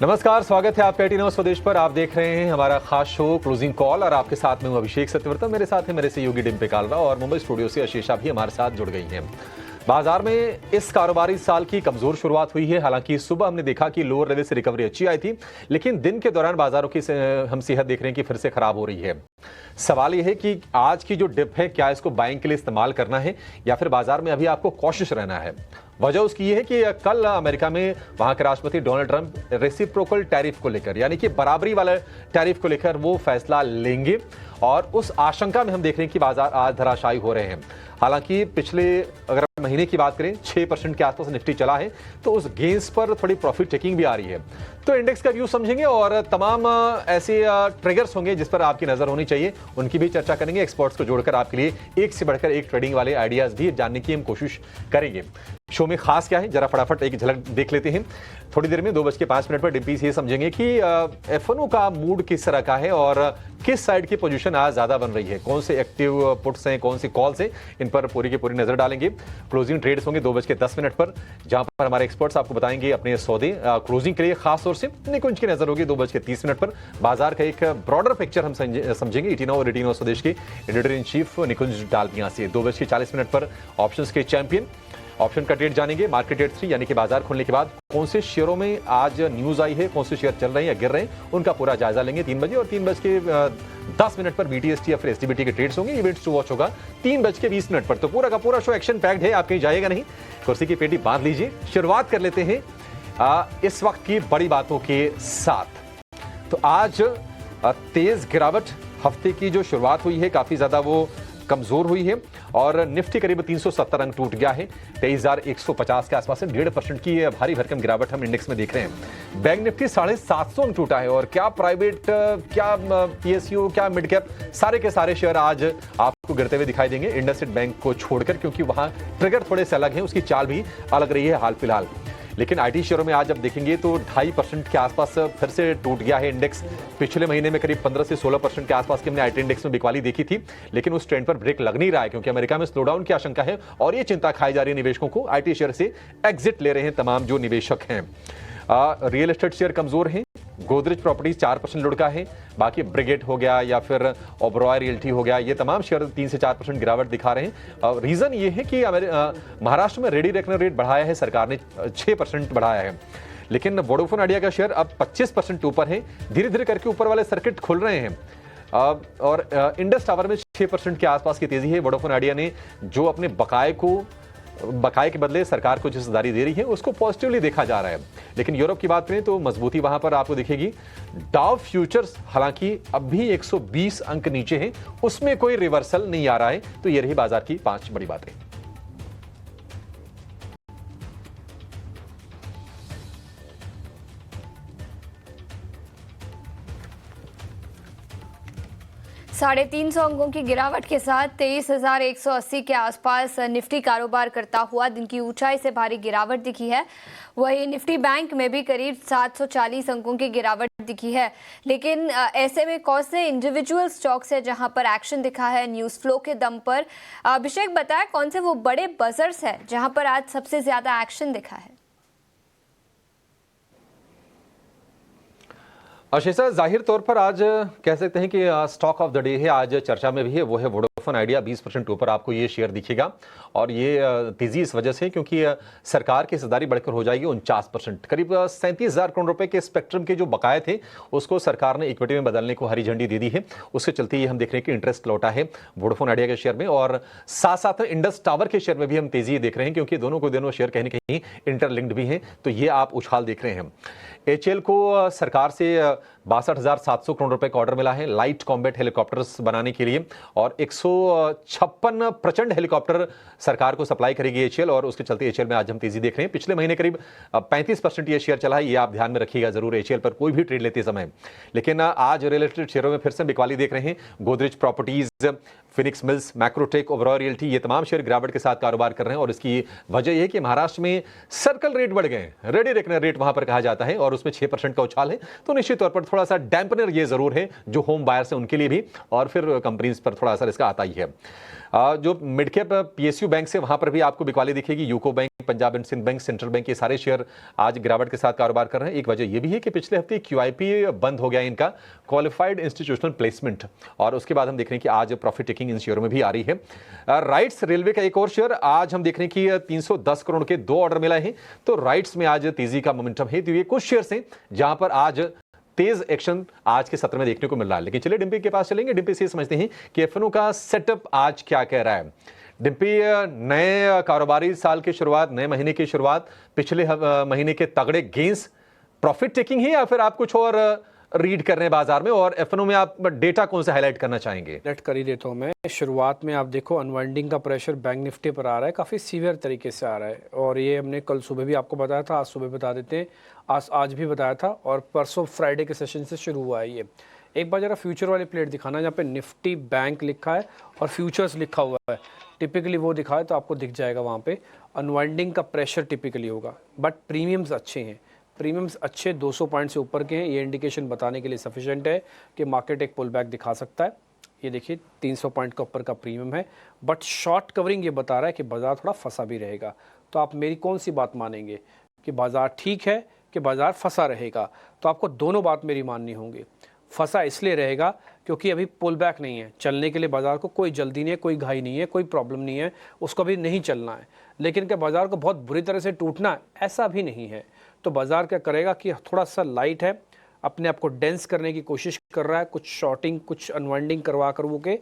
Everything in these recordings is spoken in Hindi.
नमस्कार, स्वागत है आपका 18 स्वदेश पर। आप देख रहे हैं हमारा खास शो क्लोजिंग कॉल और आपके साथ में हूं अभिषेक सत्यव्रता। मेरे साथ है मेरे सहयोगी डिम्पे कालरा और मुंबई स्टूडियो से आशीषा भी हमारे साथ जुड़ गई हैं। बाजार में इस कारोबारी साल की कमजोर शुरुआत हुई है। हालांकि सुबह हमने देखा कि लोअर लेवल से रिकवरी अच्छी आई थी, लेकिन दिन के दौरान बाजारों की हम सेहत देख रहे हैं कि फिर से खराब हो रही है। सवाल यह है कि आज की जो डिप है, क्या इसको बाइंग के लिए इस्तेमाल करना है या फिर बाजार में अभी आपको कॉशियस रहना है। वजह उसकी ये है कि कल अमेरिका में वहां के राष्ट्रपति डोनाल्ड ट्रंप रेसिप्रोकल टैरिफ को लेकर, यानी कि बराबरी वाले टैरिफ को लेकर वो फैसला लेंगे और उस आशंका में हम देख रहे हैं कि बाजार आज धराशायी हो रहे हैं। हालांकि पिछले अगर महीने की बात करें 6% के आसपास निफ्टी चला है, तो उस गेंस पर थोड़ी प्रॉफिट टेकिंग भी आ रही है। तो इंडेक्स का व्यू समझेंगे और तमाम ऐसे ट्रिगर्स होंगे जिस पर आपकी नजर होनी चाहिए, उनकी भी चर्चा करेंगे। एक्सपर्ट्स को जोड़कर आपके लिए एक से बढ़कर एक ट्रेडिंग वाले आइडियाज भी जानने की हम कोशिश करेंगे। शो में खास क्या है, जरा फटाफट एक झलक देख लेते हैं। थोड़ी देर में 2:05 पर डिम्पी से ये समझेंगे कि F&O का मूड किस तरह का है और किस साइड की पोजीशन आज ज्यादा बन रही है, कौन से एक्टिव पुट्स हैं, कौन सी कॉल्स हैं, इन पर पूरी की पूरी नजर डालेंगे। क्लोजिंग ट्रेड्स होंगे 2:10 पर, जहां पर हमारे एक्सपर्ट्स आपको बताएंगे अपने सौदे क्लोजिंग के लिए खास तौर से निकुंज की नजर होगी 2:30 पर। बाजार का एक ब्रॉडर पिक्चर हम समझेंगे 18 स्वदेश के एडिटर इन चीफ निकुंज डालमिया से। 2:40 पर ऑप्शंस के चैंपियन ऑप्शन का रेट जानेंगे। मार्केट रेट 3 यानी कि बाजार खुलने के बाद कौन से शेयरों में आज न्यूज आई है, कौन से शेयर चल रहे हैं या गिर रहे हैं, उनका पूरा जायजा लेंगे 3 बजे। और 3:10 पर BTST या फिर STBT के ट्रेड्स होंगे। इवेंट्स टू वॉच होगा 3:20 पर। तो पूरा का पूरा शो एक्शन पैक्ड है, आप कहीं जाएगा नहीं, कुर्सी की पेटी बांध लीजिए। शुरुआत कर लेते हैं इस वक्त की बड़ी बातों के साथ। तो आज तेज गिरावट, हफ्ते की जो शुरुआत हुई है काफी ज्यादा वो कमजोर हुई है और निफ्टी करीब 370 अंक टूट गया है। 23,150 के आसपास 1.5% की भारी भरकम गिरावट हम इंडेक्स में देख रहे हैं। बैंक निफ्टी 750 अंक टूटा है और क्या प्राइवेट, क्या PSU, क्या मिड कैप, सारे के सारे शेयर आज आपको गिरते हुए दिखाई देंगे इंडसइंड बैंक को छोड़कर, क्योंकि वहां ट्रिगर थोड़े से अलग हैं, उसकी चाल भी अलग रही है हाल फिलहाल। लेकिन आईटी शेयरों में आज जब देखेंगे तो 2.5% के आसपास फिर से टूट गया है इंडेक्स। पिछले महीने में करीब 15 से 16% के आसपास की हमने आईटी इंडेक्स में बिकवाली देखी थी, लेकिन उस ट्रेंड पर ब्रेक लग नहीं रहा है, क्योंकि अमेरिका में स्लोडाउन की आशंका है और ये चिंता खाई जा रही है निवेशकों को। आईटी शेयर से एग्जिट ले रहे हैं तमाम जो निवेशक हैं। रियल एस्टेट शेयर कमजोर हैं। गोदरेज प्रॉपर्टीज 4% लुढ़का है, बाकी ब्रिगेड हो गया या फिर ओबरॉय रियल्टी हो गया, ये तमाम शेयर 3 से 4% गिरावट दिखा रहे हैं। रीजन ये है कि महाराष्ट्र में रेडी रेकनर रेट बढ़ाया है सरकार ने, 6% बढ़ाया है, लेकिन वोडाफोन आइडिया का शेयर अब 25% ऊपर है। धीरे धीरे करके ऊपर वाले सर्किट खुल रहे हैं और इंडस टावर में 6% के आसपास की तेजी है। वोडाफोन आइडिया ने जो अपने बकाये के बदले सरकार को जो हिस्सेदारी दे रही है उसको पॉजिटिवली देखा जा रहा है। लेकिन यूरोप की बात करें तो मजबूती वहां पर आपको दिखेगी। डाउ फ्यूचर्स हालांकि अब भी 120 अंक नीचे हैं, उसमें कोई रिवर्सल नहीं आ रहा है। तो ये रही बाजार की 5 बड़ी बातें। साढ़े 300 अंकों की गिरावट के साथ 23,180 के आसपास निफ्टी कारोबार करता हुआ दिन की ऊंचाई से भारी गिरावट दिखी है। वहीं निफ्टी बैंक में भी करीब 740 अंकों की गिरावट दिखी है। लेकिन ऐसे में कौन से इंडिविजुअल स्टॉक्स है जहां पर एक्शन दिखा है न्यूज फ्लो के दम पर? अभिषेक बताया कौन से वो बड़े बजर्स है जहां पर आज सबसे ज्यादा एक्शन दिखा है? आशीषा, जाहिर तौर पर आज कह सकते हैं कि स्टॉक ऑफ द डे है, आज चर्चा में भी है, वो है वोडाफोन आइडिया। 20% ऊपर आपको ये शेयर दिखेगा और ये तेजी इस वजह से क्योंकि सरकार की हिस्सेदारी बढ़कर हो जाएगी 49%। करीब 37,000 करोड़ रुपए के स्पेक्ट्रम के जो बकाये थे उसको सरकार ने इक्विटी में बदलने को हरी झंडी दे दी है। उसके चलते ये हम देख रहे हैं कि इंटरेस्ट लौटा है वोडाफोन आइडिया के शेयर में और साथ साथ इंडस टावर के शेयर में भी हम तेजी देख रहे हैं, क्योंकि दोनों शेयर कहीं ना कहीं इंटरलिंक्ड भी हैं। तो ये आप उछाल देख रहे हैं। HAL को सरकार से 62,700 करोड़ रुपए का ऑर्डर मिला है लाइट कॉम्बैट हेलीकॉप्टर्स बनाने के लिए और 156 प्रचंड हेलीकॉप्टर सरकार को सप्लाई करेगी HAL और उसके चलते HAL में आज हम तेजी देख रहे हैं। पिछले महीने करीब 35% ये शेयर चला है, ये आप ध्यान में रखिएगा जरूर HAL पर कोई भी ट्रेड लेते समय। लेकिन आज रियल एस्टेट शेयरों में फिर से बिकवाली देख रहे हैं। Godrej properties, Phoenix mills, Macrotech, Oberoi realty, ये तमाम शेयर गिरावट के साथ कारोबार कर रहे हैं और इसकी वजह यह है कि महाराष्ट्र में सर्कल रेट बढ़ गए, रेडी रेकनर रेट वहां पर कहा जाता है और उसमें 6% का उछाल है। तो निश्चित तौर पर थोड़ा सा डैम्पनर ये जरूर है जो होम बायर्स है उनके लिए भी, और फिर कंपनीज पर थोड़ा असर इसका आता ही है। जो मिड कैप पीएसयू बैंक से वहां पर भी आपको बिकवाली दिखेगी। UCO bank, Punjab and Sind bank, central bank, ये सारे शेयर आज गिरावट के साथ कारोबार कर रहे हैं। एक वजह यह भी है कि पिछले हफ्ते क्यूआईपी बंद हो गया इनका, क्वालिफाइड इंस्टीट्यूशनल प्लेसमेंट, और उसके बाद हम देख रहे हैं कि आज प्रॉफिट टेकिंग इन शेयरों में भी आ रही है। राइट्स रेलवे का एक और शेयर आज हम देख रहे हैं कि 310 करोड़ के 2 ऑर्डर मिला है, तो राइट्स में आज तेजी का मोमेंटम है। तो ये कुछ शेयर्स हैं जहां पर आज तेज एक्शन आज के सत्र में देखने को मिल रहा है। लेकिन चलिए डिम्पी के पास चलेंगे, डिम्पी से समझते हैं कि एफएनओ का सेटअप आज क्या कह रहा है। डिम्पी, नए कारोबारी साल की शुरुआत, नए महीने की शुरुआत, पिछले महीने के तगड़े गेंस, प्रॉफिट टेकिंग है या फिर आप कुछ और रीड कर रहे हैं बाजार में, और एफएनओ में आप डेटा कौन सा हाईलाइट करना चाहेंगे? हाईलाइट कर ही देता हूँ मैं। शुरुआत में आप देखो अनवाइंडिंग का प्रेशर बैंक निफ्टी पर आ रहा है, काफ़ी सीवियर तरीके से आ रहा है, और ये हमने कल सुबह भी आपको बताया था, आज सुबह बता देते हैं, आज भी बताया था, और परसों फ्राइडे के सेशन से शुरू हुआ है ये। एक बार जरा फ्यूचर वाली प्लेट दिखाना जहाँ पे निफ्टी बैंक लिखा है और फ्यूचर्स लिखा हुआ है, टिपिकली वो दिखाए तो आपको दिख जाएगा वहाँ पे अनवाइंडिंग का प्रेशर टिपिकली होगा, बट प्रीमियम्स अच्छे हैं, प्रीमियम्स अच्छे 200 पॉइंट से ऊपर के हैं। ये इंडिकेशन बताने के लिए सफिशिएंट है कि मार्केट एक पुल बैक दिखा सकता है। ये देखिए 300 पॉइंट का ऊपर का प्रीमियम है, बट शॉर्ट कवरिंग ये बता रहा है कि बाजार थोड़ा फंसा भी रहेगा। तो आप मेरी कौन सी बात मानेंगे कि बाजार ठीक है कि बाजार फंसा रहेगा? तो आपको दोनों बात मेरी माननी होंगी। फंसा इसलिए रहेगा क्योंकि अभी पुल बैक नहीं है, चलने के लिए बाजार को कोई जल्दी नहीं है, कोई घाई नहीं है, कोई प्रॉब्लम नहीं है, उसको अभी नहीं चलना है। लेकिन क्या बाजार को बहुत बुरी तरह से टूटना है? ऐसा भी नहीं है। तो बाजार क्या करेगा कि थोड़ा सा लाइट है, अपने आप को डेंस करने की कोशिश कर रहा है, कुछ शॉर्टिंग, कुछ अनवाइंडिंग करवा कर वो के,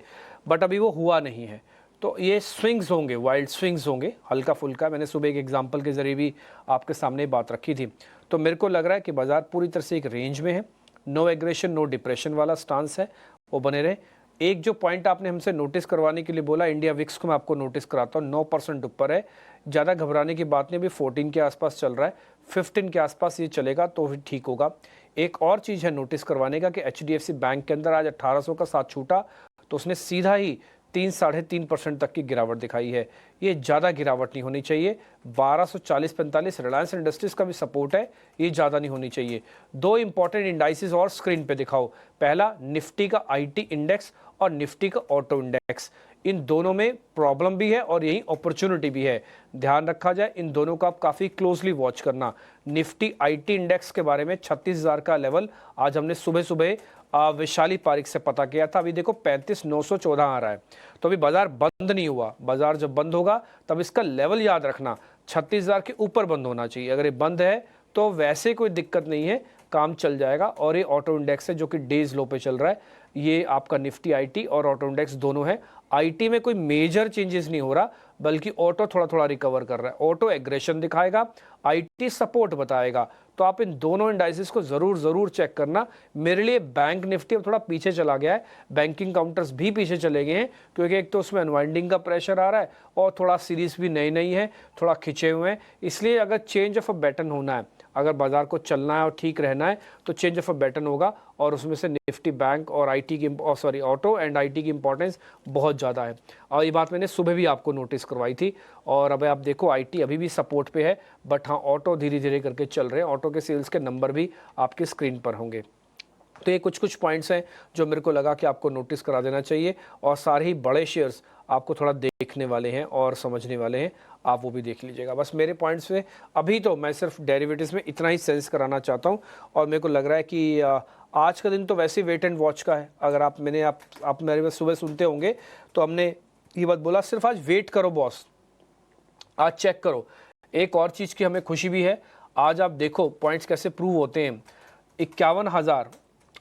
बट अभी वो हुआ नहीं है। तो ये स्विंग्स होंगे, वाइल्ड स्विंग्स होंगे, हल्का फुल्का। मैंने सुबह एक एग्जांपल के जरिए भी आपके सामने बात रखी थी। तो मेरे को लग रहा है कि बाजार पूरी तरह से एक रेंज में है, नो एग्रेशन नो डिप्रेशन वाला स्टांस है, वो बने रहे। एक जो पॉइंट आपने हमसे नोटिस करवाने के लिए बोला, इंडिया विक्स को मैं आपको नोटिस कराता हूँ, 9% ऊपर है, ज़्यादा घबराने की बात नहीं, अभी 14 के आसपास चल रहा है, 15 के आसपास ये चलेगा तो फिर ठीक होगा। एक और चीज़ है नोटिस करवाने का कि HDFC बैंक के अंदर आज 1800 का साथ छूटा, तो उसने सीधा ही 3-3.5% तक की गिरावट दिखाई है। ये ज़्यादा गिरावट नहीं होनी चाहिए। 1240-45 रिलायंस इंडस्ट्रीज का भी सपोर्ट है, ये ज़्यादा नहीं होनी चाहिए। दो इंपॉर्टेंट इंडाइसिस और स्क्रीन पे दिखाओ, पहला निफ्टी का IT इंडेक्स और निफ्टी का ऑटो इंडेक्स। इन दोनों में प्रॉब्लम भी है और यही अपॉर्चुनिटी भी है, ध्यान रखा जाए। इन दोनों का आप काफ़ी क्लोजली वॉच करना। निफ्टी IT इंडेक्स के बारे में 36,000 का लेवल आज हमने सुबह सुबह वैशाली पारिक से पता किया था। अभी देखो 35,914 आ रहा है, तो अभी बाजार बंद नहीं हुआ। बाजार जब बंद होगा तब इसका लेवल याद रखना, 36,000 के ऊपर बंद होना चाहिए। अगर ये बंद है तो वैसे कोई दिक्कत नहीं है, काम चल जाएगा। और ये ऑटो इंडेक्स है जो कि डेज लो पे चल रहा है। ये आपका निफ्टी IT और ऑटो इंडेक्स दोनों है। IT में कोई मेजर चेंजेस नहीं हो रहा, बल्कि ऑटो थोड़ा थोड़ा रिकवर कर रहा है। ऑटो एग्रेशन दिखाएगा, IT सपोर्ट बताएगा। तो आप इन दोनों इंडाइसिस को ज़रूर चेक करना। मेरे लिए बैंक निफ्टी अब थोड़ा पीछे चला गया है, बैंकिंग काउंटर्स भी पीछे चले गए हैं, क्योंकि एक तो उसमें अनवाइंडिंग का प्रेशर आ रहा है और थोड़ा सीरीज भी नई है, थोड़ा खिंचे हुए हैं। इसलिए अगर चेंज ऑफ अ बैटर्न होना है, अगर बाजार को चलना है और ठीक रहना है, तो चेंज ऑफ अ बैटर्न होगा, और उसमें से निफ्टी बैंक और ऑटो एंड IT की इंपॉर्टेंस बहुत ज़्यादा है। और ये बात मैंने सुबह भी आपको नोटिस करवाई थी। और अब आप देखो IT अभी भी सपोर्ट पे है, बट हाँ ऑटो धीरे धीरे करके चल रहे हैं। ऑटो के सेल्स के नंबर भी आपके स्क्रीन पर होंगे। तो ये कुछ पॉइंट्स हैं जो मेरे को लगा कि आपको नोटिस करा देना चाहिए, और सारे ही बड़े शेयर्स आपको थोड़ा देखने वाले हैं और समझने वाले हैं, आप वो भी देख लीजिएगा। बस मेरे पॉइंट्स पे अभी तो मैं सिर्फ डेरिवेटिव्स में इतना ही सेंस कराना चाहता हूँ। और मेरे को लग रहा है कि आज का दिन तो वैसे ही वेट एंड वॉच का है। अगर आप मेरे पास सुबह सुनते होंगे तो हमने ये बात बोला, सिर्फ आज वेट करो बॉस, आज चेक करो। एक और चीज़ की हमें खुशी भी है, आज आप देखो पॉइंट्स कैसे प्रूव होते हैं। 51,000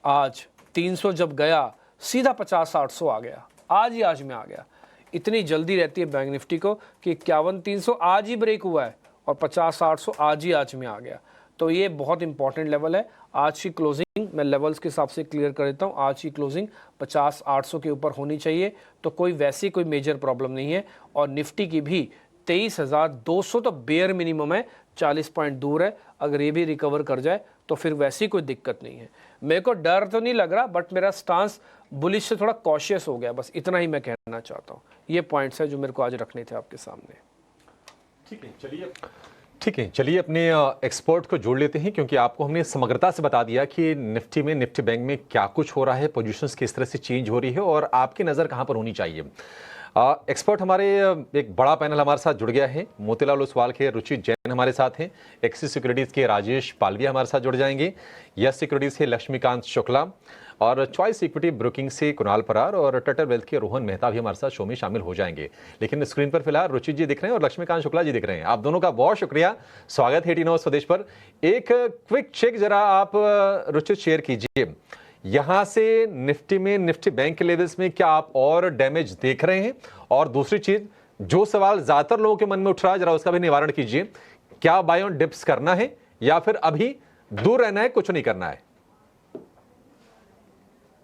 आज 300 जब गया सीधा 50-800 आ गया, आज में आ गया। इतनी जल्दी रहती है बैंक निफ्टी को कि 51,300 आज ही ब्रेक हुआ है और 50-800 आज में आ गया। तो ये बहुत इंपॉर्टेंट लेवल है। आज की क्लोजिंग मैं लेवल्स के हिसाब से क्लियर कर देता हूँ। आज की क्लोजिंग 50-800 के ऊपर होनी चाहिए, तो कोई मेजर प्रॉब्लम नहीं है। और निफ्टी की भी 23,200 तो बेयर मिनिमम है, 40 पॉइंट दूर है। अगर ये भी रिकवर कर जाए तो फिर वैसी कोई दिक्कत नहीं है। मेरे को डर तो नहीं लग रहा, बट मेरा स्टांस बुलिश से थोड़ा कॉशियस हो गया, बस इतना ही मैं कहना चाहता हूँ। ये पॉइंट्स है जो मेरे को आज रखने थे आपके सामने। ठीक है, चलिए ठीक है, चलिए अपने एक्सपर्ट को जोड़ लेते हैं, क्योंकि आपको हमने समग्रता से बता दिया कि निफ्टी में, निफ्टी बैंक में क्या कुछ हो रहा है, पोजीशंस किस तरह से चेंज हो रही है और आपकी नज़र कहां पर होनी चाहिए। एक्सपर्ट हमारे एक बड़ा पैनल हमारे साथ जुड़ गया है। मोतीलाल ओसवाल के रुचित जैन हमारे साथ हैं, एक्सिस सिक्योरिटीज़ के राजेश पालविया हमारे साथ जुड़ जाएंगे, यस सिक्योरिटीज़ के लक्ष्मीकांत शुक्ला और चॉइस इक्विटी ब्रोकिंग से कुणाल परार और टटर वेल्थ के रोहन मेहता भी हमारे साथ शो में शामिल हो जाएंगे। लेकिन स्क्रीन पर फिलहाल रुचित जी दिख रहे हैं और लक्ष्मीकांत शुक्ला जी दिख रहे हैं। आप दोनों का बहुत शुक्रिया, स्वागत है 18 स्वदेश पर। एक क्विक चेक जरा आप रुचित शेयर कीजिए, यहां से निफ्टी में, निफ्टी बैंक के लेवल्स में क्या आप और डैमेज देख रहे हैं? और दूसरी चीज, जो सवाल ज्यादातर लोगों के मन में उठ रहा है, जरा उसका भी निवारण कीजिए, क्या बाय ऑन डिप्स करना है या फिर अभी दूर रहना है, कुछ नहीं करना है?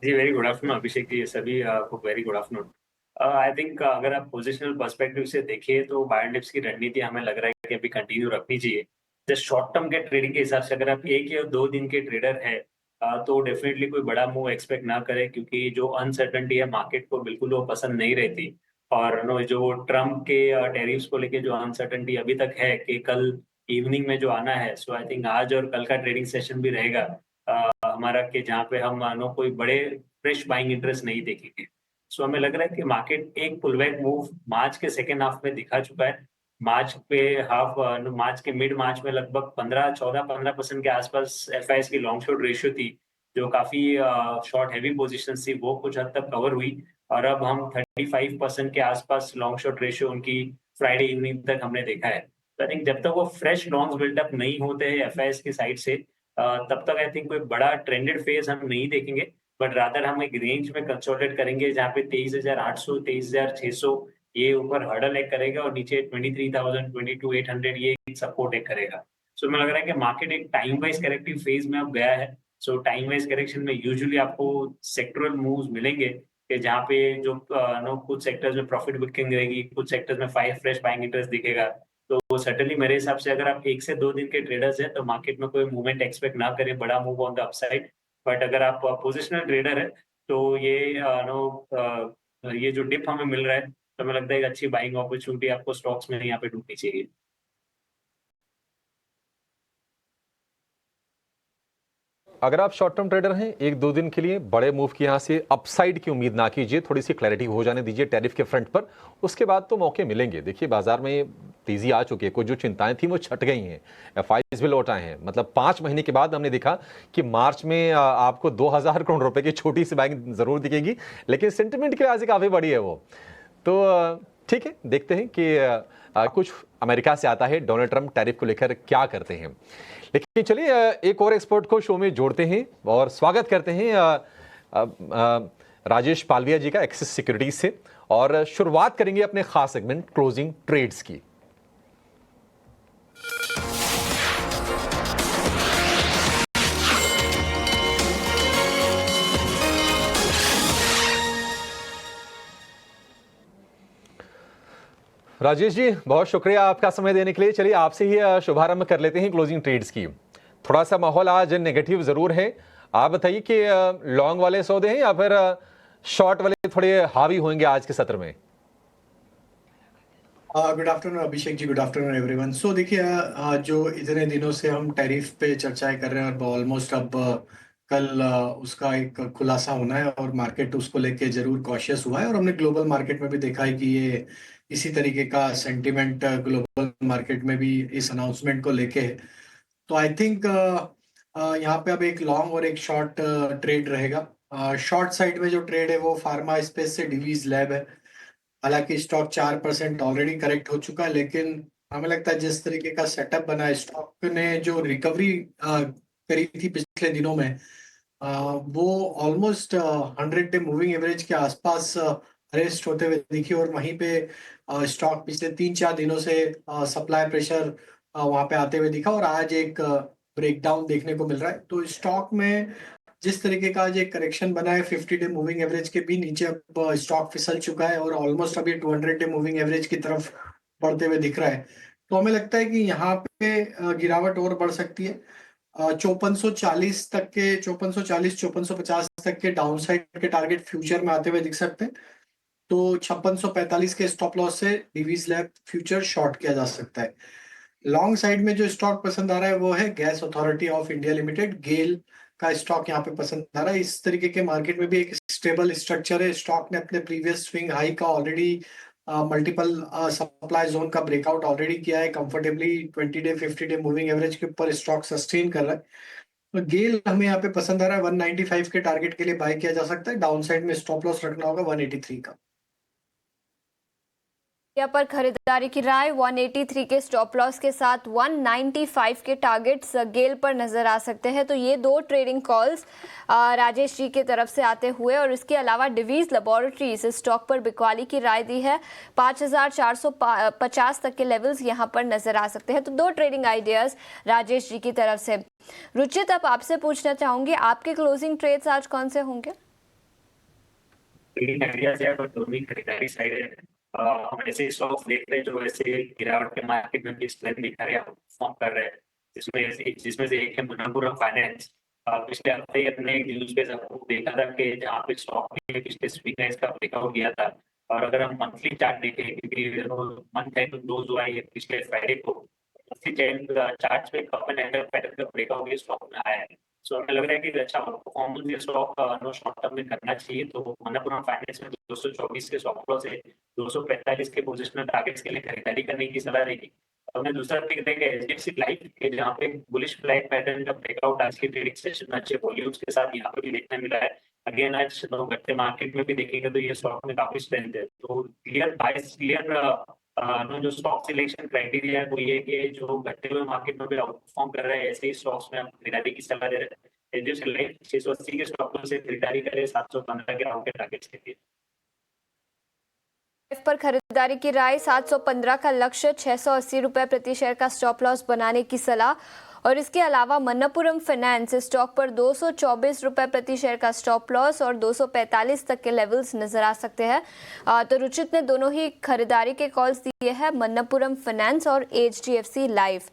जी, very good afternoon Abhishek ji, सभी को very good afternoon. I think अगर आप पोजिशनल पर्सपेक्टिव से देखिए तो बाय एंड डिप्स की रणनीति हमें लग रहा है कि अभी कंटिन्यू रखनी चाहिए। जस्ट शॉर्ट टर्म के ट्रेडिंग के हिसाब से अगर आप 1 या 2 दिन के ट्रेडर है तो डेफिनेटली कोई बड़ा मूव एक्सपेक्ट ना करें, क्योंकि जो अनसर्टेनिटी है मार्केट को बिल्कुल वो पसंद नहीं रहती। और नो जो ट्रम्प के टैरिफ्स को लेके जो अनसर्टेनिटी अभी तक है कि कल इवनिंग में जो आना है, सो आई थिंक आज और कल का ट्रेडिंग सेशन भी रहेगा हमारा, कि जहाँ पे हम नो कोई बड़े फ्रेश बाइंग इंटरेस्ट नहीं देखेंगे। सो हमें लग रहा है कि मार्केट एक पुलबैक मूव मार्च के सेकेंड हाफ में दिखा चुका है। मार्च के मिड मार्च में लगभग 15-14-15% के आसपास एफआईएस की लॉन्ग शॉर्ट रेशियो थी, जो काफी शॉर्ट हैवी पोजीशन थी, वो कुछ हद तक कवर हुई और अब हम 35% के आसपास लॉन्ग शॉर्ट रेशियो उनकी फ्राइडे इवनिंग तक हमने देखा है। तो आई थिंक जब तक वो फ्रेश लॉन्ग्स बिल्डअप नहीं होते हैं एफआईएस की साइड से, तब तक आई थिंक कोई बड़ा ट्रेंडेड फेज हम नहीं देखेंगे, बट रादर हम एक रेंज में कंसोलिडेट करेंगे जहाँ पे 23,800 23,600 ये ऊपर हर्डल एक करेगा और नीचे 23,000 22,800 ये सपोर्ट एक करेगा। सो मुझे लग रहा है कि मार्केट एक टाइम वाइज करेक्टिव फेज में अब गया है। सो टाइम वाइज करेक्शन में यूजुअली आपको सेक्टरल मूव्स मिलेंगे कि जहाँ पे जो नो कुछ सेक्टर्स में प्रॉफिट बुकिंग रहेगी, कुछ सेक्टर्स में फाइव फ्रेश बाइंग इंटरेस्ट दिखेगा। तो सर्टेनली मेरे हिसाब से अगर आप 1 से 2 दिन के ट्रेडर्स हैं तो मार्केट में कोई मूवमेंट एक्सपेक्ट ना करें, बड़ा move on the upside. But अगर आप पोजिशनल ट्रेडर है तो ये ये जो डिप हमें मिल रहा है, तो हमें लगता है एक अच्छी बाइंग अपॉर्चुनिटी आपको स्टॉक्स में यहाँ पे ढूंढनी चाहिए। अगर आप शॉर्ट टर्म ट्रेडर हैं, 1-2 दिन के लिए बड़े मूव की यहां से अपसाइड की उम्मीद ना कीजिए, थोड़ी सी क्लैरिटी हो जाने दीजिए टैरिफ के फ्रंट पर, उसके बाद तो मौके मिलेंगे। देखिए बाजार में तेजी आ चुकी है, कुछ जो चिंताएं थी वो छट गई हैं, एफआईआईज भी लौट आए हैं। मतलब 5 महीने के बाद हमने देखा कि मार्च में आपको 2,000 करोड़ रुपए की छोटी सी बाइंग जरूर दिखेगी, लेकिन सेंटिमेंट के लिहाज से काफी बड़ी है वो। तो ठीक है, देखते हैं कि कुछ अमेरिका से आता है, डोनाल्ड ट्रंप टैरिफ को लेकर क्या करते हैं। लेकिन चलिए एक और एक्सपर्ट को शो में जोड़ते हैं और स्वागत करते हैं राजेश पालविया जी का एक्सिस सिक्योरिटीज से, और शुरुआत करेंगे अपने खास सेगमेंट क्लोजिंग ट्रेड्स की। राजेश जी, बहुत शुक्रिया आपका समय देने के लिए। चलिए आपसे ही शुभारंभ कर लेते हैं क्लोजिंग ट्रेड्स की। थोड़ा सा माहौल आज नेगेटिव जरूर है, आप बताइए कि लॉन्ग वाले सौदे हैं या फिर शॉर्ट वाले थोड़े हावी होंगे आज के सत्र में? Good afternoon Abhishek ji, good afternoon everyone. सो देखिए, जो इतने दिनों से हम टैरिफ पे चर्चाएं कर रहे हैं और ऑलमोस्ट अब कल उसका एक खुलासा होना है और मार्केट उसको लेके जरूर कॉशियस हुआ है, और हमने ग्लोबल मार्केट में भी देखा है कि ये इसी तरीके का सेंटिमेंट ग्लोबल मार्केट में भी इस अनाउंसमेंट को लेके है। तो आई थिंक यहाँ पे अब एक लॉन्ग और एक शॉर्ट ट्रेड रहेगा। शॉर्ट साइड में जो ट्रेड है वो फार्मा स्पेस से डिवीज लैब है। हालांकि स्टॉक 4% ऑलरेडी करेक्ट हो चुका है, लेकिन हमें लगता है जिस तरीके का सेटअप बना है, स्टॉक ने जो रिकवरी करी थी पिछले दिनों में, वो ऑलमोस्ट 100 डे मूविंग एवरेज के आसपास रेस्ट होते हुए दिखी, और वहीं पे स्टॉक पिछले 3-4 दिनों से सप्लाई प्रेशर वहां पे आते हुए दिखा, और आज एक ब्रेकडाउन देखने को मिल रहा है। तो स्टॉक में जिस तरीके का आज एक करेक्शन बना है 50 डे मूविंग एवरेज के भी नीचे, अब स्टॉक फिसल चुका है और ऑलमोस्ट अभी 200 डे मूविंग एवरेज की तरफ बढ़ते हुए दिख रहा है। तो हमें लगता है कि यहाँ पे गिरावट और बढ़ सकती है। 5440 तक के 5440 5450 तक के डाउनसाइड के टारगेट फ्यूचर में आते हुए दिख सकते हैं। तो 5645 के स्टॉप लॉस से डिवीज लैब फ्यूचर शॉर्ट किया जा सकता है। लॉन्ग साइड में जो स्टॉक पसंद आ रहा है वो है gas authority of India limited, GAIL का स्टॉक यहाँ पे पसंद आ रहा है। इस तरीके के मार्केट में भी एक स्टेबल स्ट्रक्चर है। स्टॉक ने अपने प्रीवियस स्विंग हाई का ऑलरेडी मल्टीपल सप्लाई जोन का ब्रेकआउट ऑलरेडी किया है कंफर्टेबली। 20-डे 50-डे मूविंग एवरेज के ऊपर स्टॉक सस्टेन कर रहा है। तो गेल हमें यहाँ पे पसंद आ रहा है। 195 के टारगेट के लिए बाय किया जा सकता है। डाउन साइड में स्टॉप लॉस रखना होगा 183 का। यहाँ पर खरीदारी की राय 183 के स्टॉप लॉस के साथ 195 के टारगेट्स गेल पर नजर आ सकते हैं। तो ये दो ट्रेडिंग कॉल्स राजेश जी की तरफ से आते हुए, और इसके अलावा डिवीज लेबोरेटरीज इस स्टॉक पर बिकवाली की राय दी है। 5450 तक के लेवल्स यहाँ पर नजर आ सकते हैं। तो दो ट्रेडिंग आइडियाज राजेश जी की तरफ से। रुचित, अब आपसे पूछना चाहूंगी, आपके क्लोजिंग ट्रेड्स आज कौन से होंगे? खरीदारी साइड है। हम ऐसे स्टॉक्स देख रहे हैं जो ऐसे गिरावट के मार्केट में भी स्ट्रेंथ दिखा रहे हैं, परफॉर्म कर रहे हैं। जिसमें से एक है मनप्पुरम फाइनेंस। पिछले हफ्ते ही अपने न्यूज पे सबको देखा था कि जहाँ पे स्टॉक ने पिछले स्विंग हाइज का ब्रेकआउट किया था। और अगर हम मंथली चार्ट देखें, क्योंकि मंथ एंड क्लोज हुआ है पिछले फ्राइडे को, मंथली चार्ट में कप एंड हैंडल पैटर्न का ब्रेकआउट ये स्टॉक में आया है। सो हमें लग रहा है कि अच्छा परफॉर्मेंस ये स्टॉक शॉर्ट टर्म में करना चाहिए। तो मनप्पुरम फाइनेंस में 224 के स्टॉप लॉस है, 245 के पोजिशनल टारगेट्स के लिए खरीदारी करने की सलाह रहेगी। और मैं दूसरा पिक देंगे एचडीएफसी लाइफ के, जहाँ पे बुलिश फ्लैग पैटर्न का ब्रेकआउट आज की ट्रेडिंग सेशन में अच्छे वॉल्यूम्स के साथ यहाँ पे भी देखने मिला है। अगेन आज घटते मार्केट में भी देखेंगे तो ये स्टॉक में काफी स्ट्रेंथ है। तो क्लियर जो स्टॉक सिलेक्शन क्राइटेरिया है वो ये कि जो घटते हुए मार्केट में भी आउट परफॉर्म कर रहे हैं, ऐसे ही स्टॉक्स में हम खरीदारी की सलाह दे रहे हैं। एचडीएफसी लाइफ 680 के स्टॉक से खरीदारी करें 715 के राउंड के टारगेट्स के लिए। पर खरीदारी की राय 715 का लक्ष्य, 680 रुपए प्रति शेयर का स्टॉप लॉस बनाने की सलाह। और इसके अलावा मनप्पुरम फाइनेंस स्टॉक पर 224 रुपए प्रति शेयर का स्टॉप लॉस और 245 तक के लेवल्स नजर आ सकते हैं। तो रुचित ने दोनों ही खरीदारी के कॉल्स दिए हैं, मनप्पुरम फाइनेंस और एचडीएफसी लाइफ।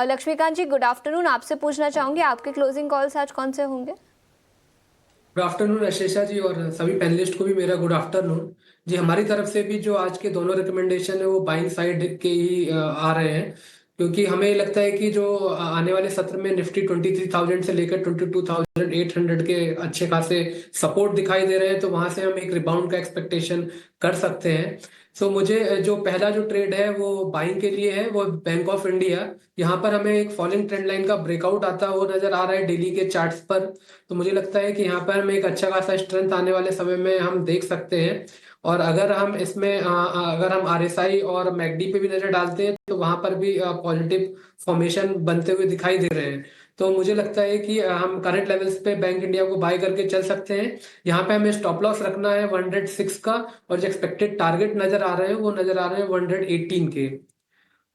लक्ष्मीकांत जी, गुड आफ्टरनून। आपसे पूछना चाहूंगी, आपके क्लोजिंग कॉल्स आज कौन से होंगे? गुड आफ्टरनून आशीषा जी, और सभी पैनलिस्ट को भी मेरा गुड आफ्टरनून जी। हमारी तरफ से भी जो आज के दोनों रिकमेंडेशन है वो बाइंग साइड के ही आ रहे हैं, क्योंकि हमें लगता है कि जो आने वाले सत्र में निफ्टी 23,000 से लेकर 22,800 के अच्छे खासे सपोर्ट दिखाई दे रहे हैं। तो वहां से हम एक रिबाउंड का एक्सपेक्टेशन कर सकते हैं। सो मुझे जो पहला जो ट्रेड है वो बाइंग के लिए है, वो बैंक ऑफ इंडिया। यहाँ पर हमें एक फॉलिंग ट्रेंड लाइन का ब्रेकआउट आता हुआ नजर आ रहा है डेली के चार्ट्स पर। तो मुझे लगता है कि यहाँ पर हमें एक अच्छा खासा स्ट्रेंथ आने वाले समय में हम देख सकते हैं। और अगर हम इसमें अगर हम आरएसआई और मैकडी पे भी नजर डालते हैं तो वहां पर भी पॉजिटिव फॉर्मेशन बनते हुए दिखाई दे रहे हैं। तो मुझे लगता है कि हम करंट लेवल्स पे बैंक इंडिया को बाय करके चल सकते हैं। यहाँ पे हमें स्टॉप लॉस रखना है 106 का, और जो एक्सपेक्टेड टारगेट नजर आ रहे हैं वो नजर आ रहे हैं 118 के।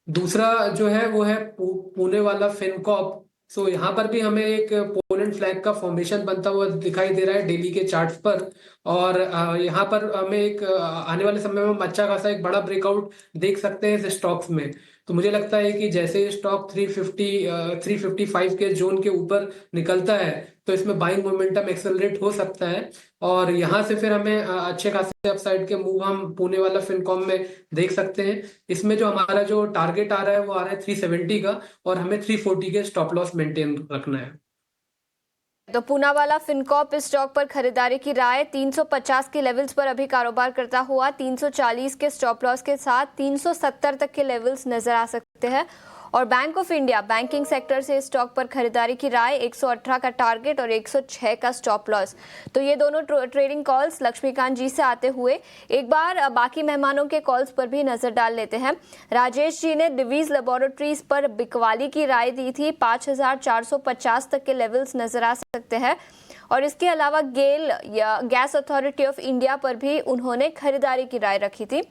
दूसरा जो है वो है पुणे वाला फिनकॉर्प। सो यहाँ पर भी हमें एक पोलेंड फ्लैग का फॉर्मेशन बनता हुआ दिखाई दे रहा है डेली के चार्ट्स पर। और यहाँ पर हमें एक आने वाले समय में अच्छा खासा एक बड़ा ब्रेकआउट देख सकते हैं इस स्टॉक्स में। तो मुझे लगता है कि जैसे स्टॉक 355 के जोन के ऊपर निकलता है तो इसमें बाइंग मोमेंटम एक्सेलरेट हो सकता है। और यहाँ से फिर हमें अच्छे खासे अपसाइड के मूव हम पुणे वाला फिनकॉम में देख सकते हैं। इसमें जो हमारा जो टारगेट आ रहा है वो आ रहा है 370 का, और हमें 340 के स्टॉप लॉस मेंटेन रखना है। तो पूना वाला फिनकॉर्प स्टॉक पर खरीदारी की राय 350 के लेवल्स पर अभी कारोबार करता हुआ 340 के स्टॉप लॉस के साथ 370 तक के लेवल्स नजर आ सकते हैं। और bank of India banking sector से स्टॉक पर खरीदारी की राय 118 का टारगेट और 106 का स्टॉप लॉस। तो ये दोनों ट्रेडिंग कॉल्स लक्ष्मीकांत जी से आते हुए एक बार बाकी मेहमानों के कॉल्स पर भी नजर डाल लेते हैं। राजेश जी ने डिवीज लेबोरेटरीज पर बिकवाली की राय दी थी, 5450 तक के लेवल्स नजर आ सकते हैं। और इसके अलावा गेल या गैस अथॉरिटी ऑफ इंडिया पर भी उन्होंने खरीदारी की राय रखी थी।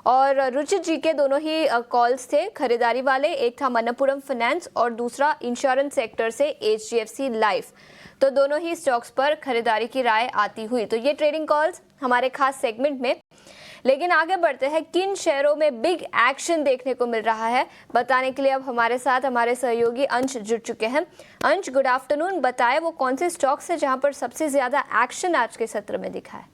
और रुचित जी के दोनों ही कॉल्स थे खरीदारी वाले, एक था मनप्पुरम फाइनेंस और दूसरा इंश्योरेंस सेक्टर से एचडीएफसी लाइफ। तो दोनों ही स्टॉक्स पर खरीदारी की राय आती हुई। तो ये ट्रेडिंग कॉल्स हमारे खास सेगमेंट में। लेकिन आगे बढ़ते हैं, किन शेयरों में बिग एक्शन देखने को मिल रहा है बताने के लिए अब हमारे साथ हमारे सहयोगी अंश जुड़ चुके हैं। अंश, गुड आफ्टरनून। बताएं वो कौन से स्टॉक्स है जहां पर सबसे ज्यादा एक्शन आज के सत्र में दिखा है?